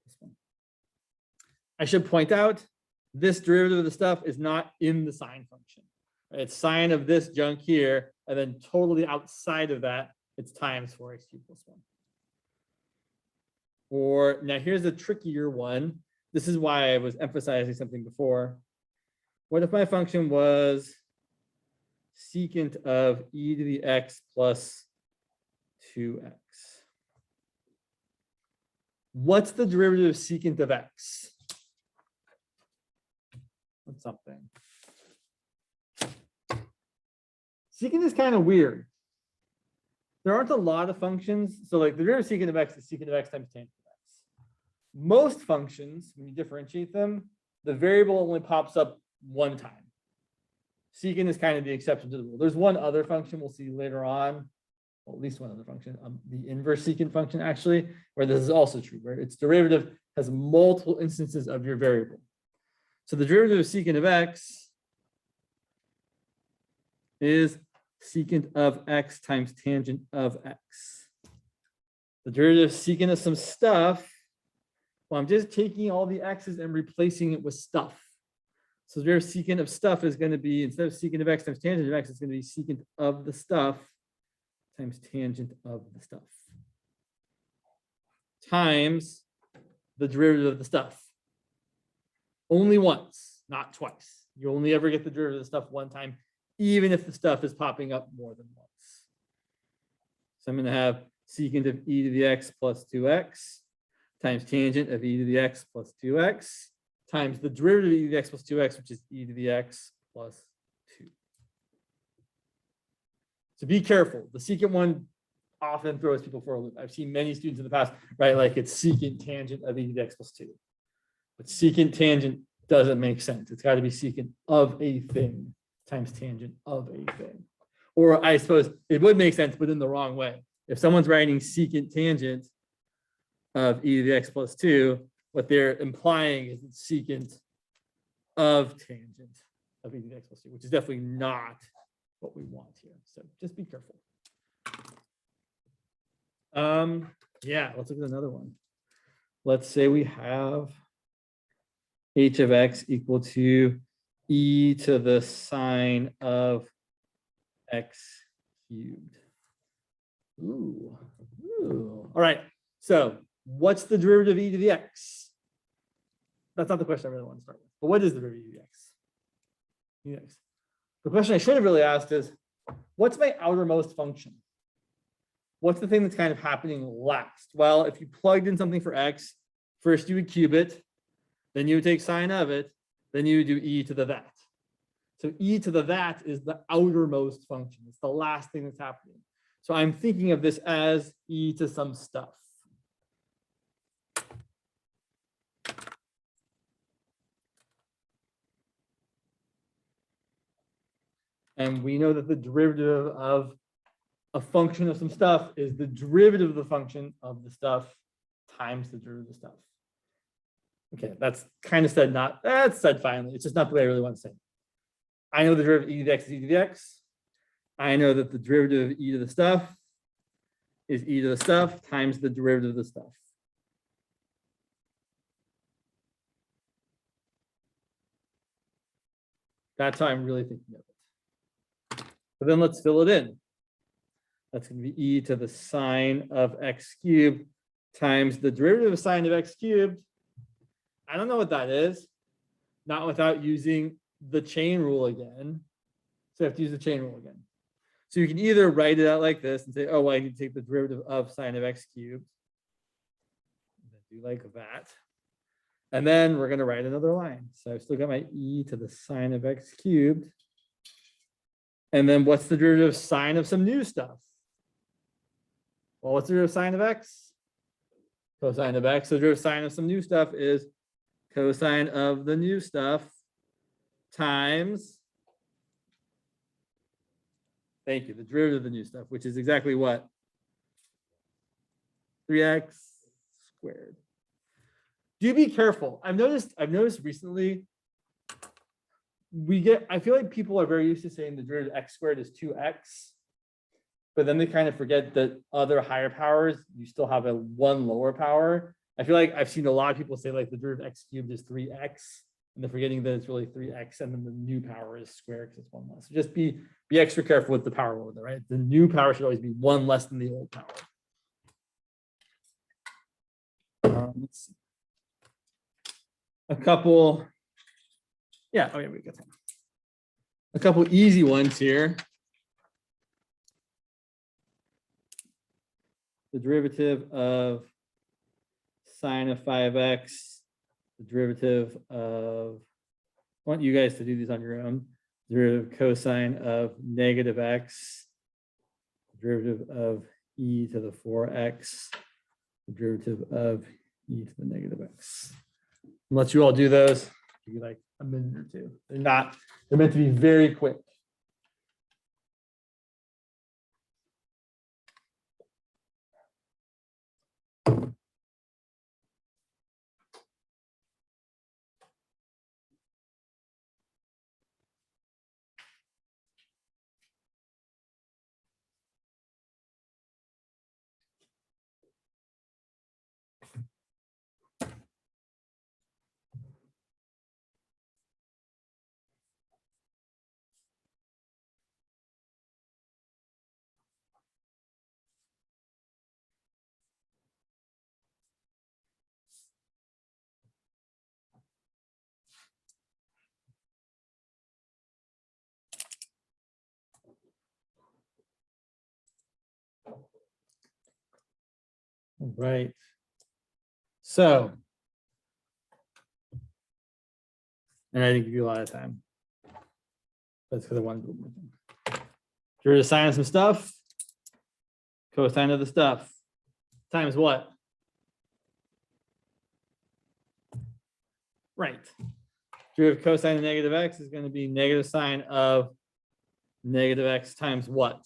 This one. I should point out, this derivative of the stuff is not in the sine function. It's sine of this junk here, and then totally outside of that, it's times 4x cubed plus 1. Or now here's a trickier one. This is why I was emphasizing something before. What if my function was secant of e to the x plus 2x? What's the derivative of secant of x? What's something? Secant is kind of weird. There aren't a lot of functions. So like the derivative of secant of x is secant of x times tangent of x. Most functions, when you differentiate them, the variable only pops up one time. Secant is kind of the exception to the rule. There's one other function we'll see later on, well, at least one other function, the inverse secant function actually, where this is also true, where its derivative has multiple instances of your variable. So the derivative of secant of x is secant of x times tangent of x. The derivative of secant of some stuff, well, I'm just taking all the x's and replacing it with stuff. So the derivative secant of stuff is going to be, instead of secant of x times tangent of x, it's going to be secant of the stuff times tangent of the stuff times the derivative of the stuff. Only once, not twice. You only ever get the derivative of the stuff one time, even if the stuff is popping up more than once. So I'm going to have secant of e to the x plus 2x times tangent of e to the x plus 2x times the derivative of e to the x plus 2x, which is e to the x plus 2. So be careful. The secant one often throws people for a loop. I've seen many students in the past, right? Like it's secant tangent of e to the x plus 2. But secant tangent doesn't make sense. It's got to be secant of a thing times tangent of a thing. Or I suppose it would make sense, but in the wrong way. If someone's writing secant tangent of e to the x plus 2, what they're implying is it's secant of tangent of e to the x plus 2, which is definitely not what we want here. So just be careful. Yeah, let's look at another one. Let's say we have h of x equal to e to the sine of x cubed. Ooh. All right. So what's the derivative of e to the x? That's not the question I really want to start with. But what is the derivative of e to the x? The question I should have really asked is, what's my outermost function? What's the thing that's kind of happening last? Well, if you plugged in something for x, first you would cube it, then you would take sine of it, then you would do e to the that. So e to the that is the outermost function. It's the last thing that's happening. So I'm thinking of this as e to some stuff. And we know that the derivative of a function of some stuff is the derivative of the function of the stuff times the derivative of the stuff. Okay, that's kind of said, not, that's said finally. It's just not the way I really want to say it. I know the derivative of e to the x is e to the x. I know that the derivative of e to the stuff is e to the stuff times the derivative of the stuff. That's how I'm really thinking of it. But then let's fill it in. That's going to be e to the sine of x cubed times the derivative of sine of x cubed. I don't know what that is. Not without using the chain rule again. So I have to use the chain rule again. So you can either write it out like this and say, oh, well, I need to take the derivative of sine of x cubed. Do like that. And then we're going to write another line. So I've still got my e to the sine of x cubed. And then what's the derivative of sine of some new stuff? Well, what's the derivative of sine of x? Cosine of x. So the derivative of sine of some new stuff is cosine of the new stuff times, thank you, the derivative of the new stuff, which is exactly what? 3x squared. Do be careful. I've noticed recently I feel like people are very used to saying the derivative of x squared is 2x, but then they kind of forget that other higher powers, you still have a one lower power. I feel like I've seen a lot of people say like the derivative of x cubed is 3x, and they're forgetting that it's really 3x, and then the new power is squared because it's one less. So just be extra careful with the power order, right? The new power should always be one less than the old power. Let's see. A couple, yeah, oh yeah, we got time. A couple easy ones here. The derivative of sine of 5x, the derivative of, I want you guys to do these on your own. Derivative cosine of negative x, derivative of e to the 4x, the derivative of e to the negative x. Let you all do those. Give you like a minute or two. They're meant to be very quick. All right. So, and I didn't give you a lot of time. That's because I wanted to do more things. Derivative sine of some stuff, cosine of the stuff, times what? Right. Derivative cosine of negative x is going to be negative sine of negative x times what?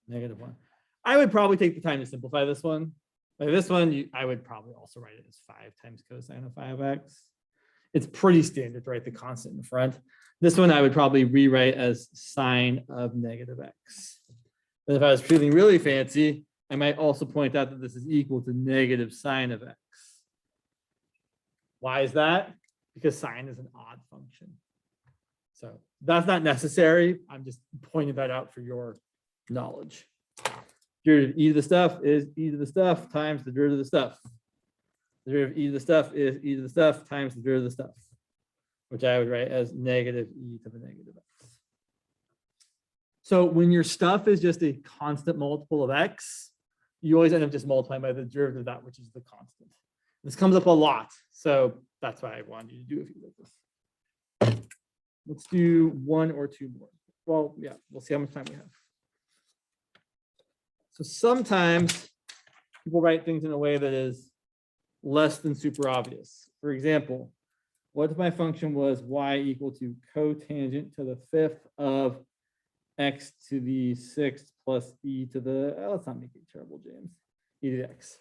-1. I would probably take the time to simplify this one. Like this one, I would probably also write it as 5 times cosine of 5x. It's pretty standard to write the constant in front. This one I would probably rewrite as sine of negative x. And if I was feeling really fancy, I might also point out that this is equal to negative sine of x. Why is that? Because sine is an odd function. So that's not necessary. I'm just pointing that out for your knowledge. Derivative e to the stuff is e to the stuff times the derivative of the stuff. The derivative of e to the stuff is e to the stuff times the derivative of the stuff, which I would write as negative e to the negative x. So when your stuff is just a constant multiple of x, you always end up just multiplying by the derivative of that, which is the constant. This comes up a lot, so that's why I wanted you to do a few like this. Let's do 1 or 2 more. Well, yeah, we'll see how much time we have. So sometimes people write things in a way that is less than super obvious. For example, what if my function was y equal to cotangent to the 5th of x to the 6th plus e to the, let's not make it terrible, James, e to the x.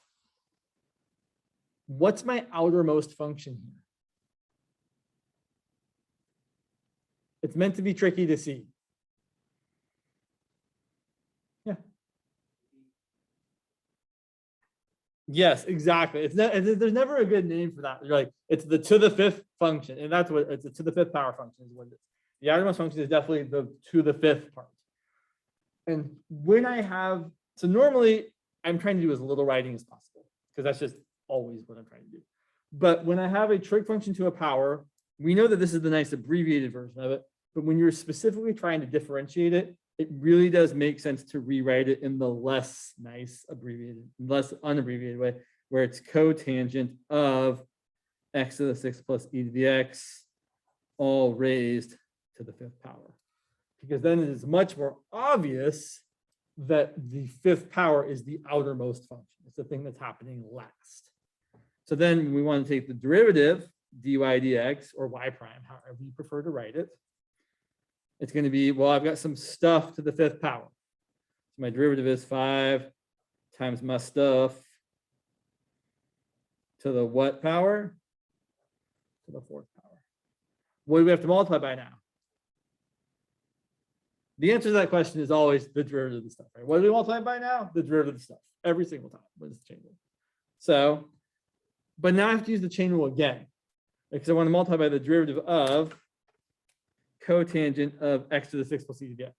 What's my outermost function here? It's meant to be tricky to see. Yeah. Yes, exactly. There's never a good name for that. You're like, it's the to the 5th function, and that's what it's a to the 5th power function is what it is. The outermost function is definitely the to the 5th part. And when I have, so normally I'm trying to do as little writing as possible because that's just always what I'm trying to do. But when I have a trig function to a power, we know that this is the nice abbreviated version of it. But when you're specifically trying to differentiate it, it really does make sense to rewrite it in the less nice abbreviated, less unabbreviated way, where it's cotangent of x to the 6th plus e to the x, all raised to the 5th power. Because then it is much more obvious that the 5th power is the outermost function. It's the thing that's happening last. So then we want to take the derivative, dy dx, or y prime, however you prefer to write it. It's going to be, well, I've got some stuff to the 5th power. So my derivative is 5 times my stuff to the what power? To the 4th power. What do we have to multiply by now? The answer to that question is always the derivative of the stuff, right? What do we multiply by now? The derivative of the stuff, every single time. What is the chain rule? So, but now I have to use the chain rule again, because I want to multiply by the derivative of cotangent of x to the 6th plus e to the x.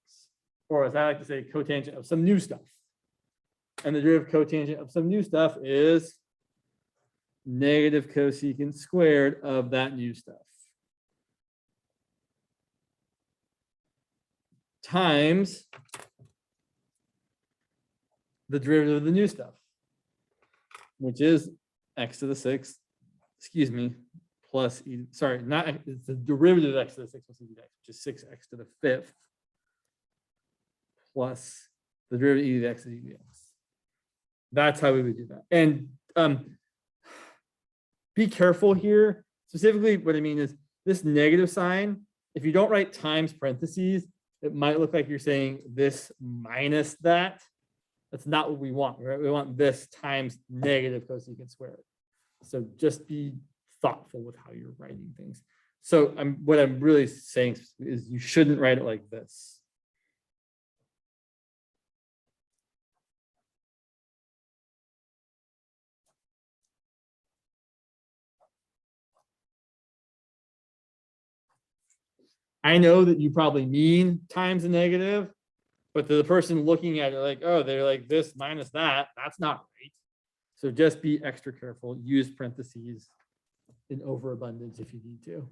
Or as I like to say, cotangent of some new stuff. And the derivative cotangent of some new stuff is negative cosecant squared of that new stuff. Times the derivative of the new stuff, which is x to the 6th, excuse me, plus e, sorry, not, it's the derivative of x to the 6th plus e to the x, which is 6x to the 5th, plus the derivative of e to the x to e to the x. That's how we would do that. And be careful here. Specifically, what I mean is this negative sign, if you don't write times parentheses, it might look like you're saying this minus that. That's not what we want, right? We want this times negative cosecant squared. So just be thoughtful with how you're writing things. So what I'm really saying is you shouldn't write it like this. I know that you probably mean times a negative, but to the person looking at it like, oh, they're like this minus that, that's not right. So just be extra careful, use parentheses in overabundance if you need to.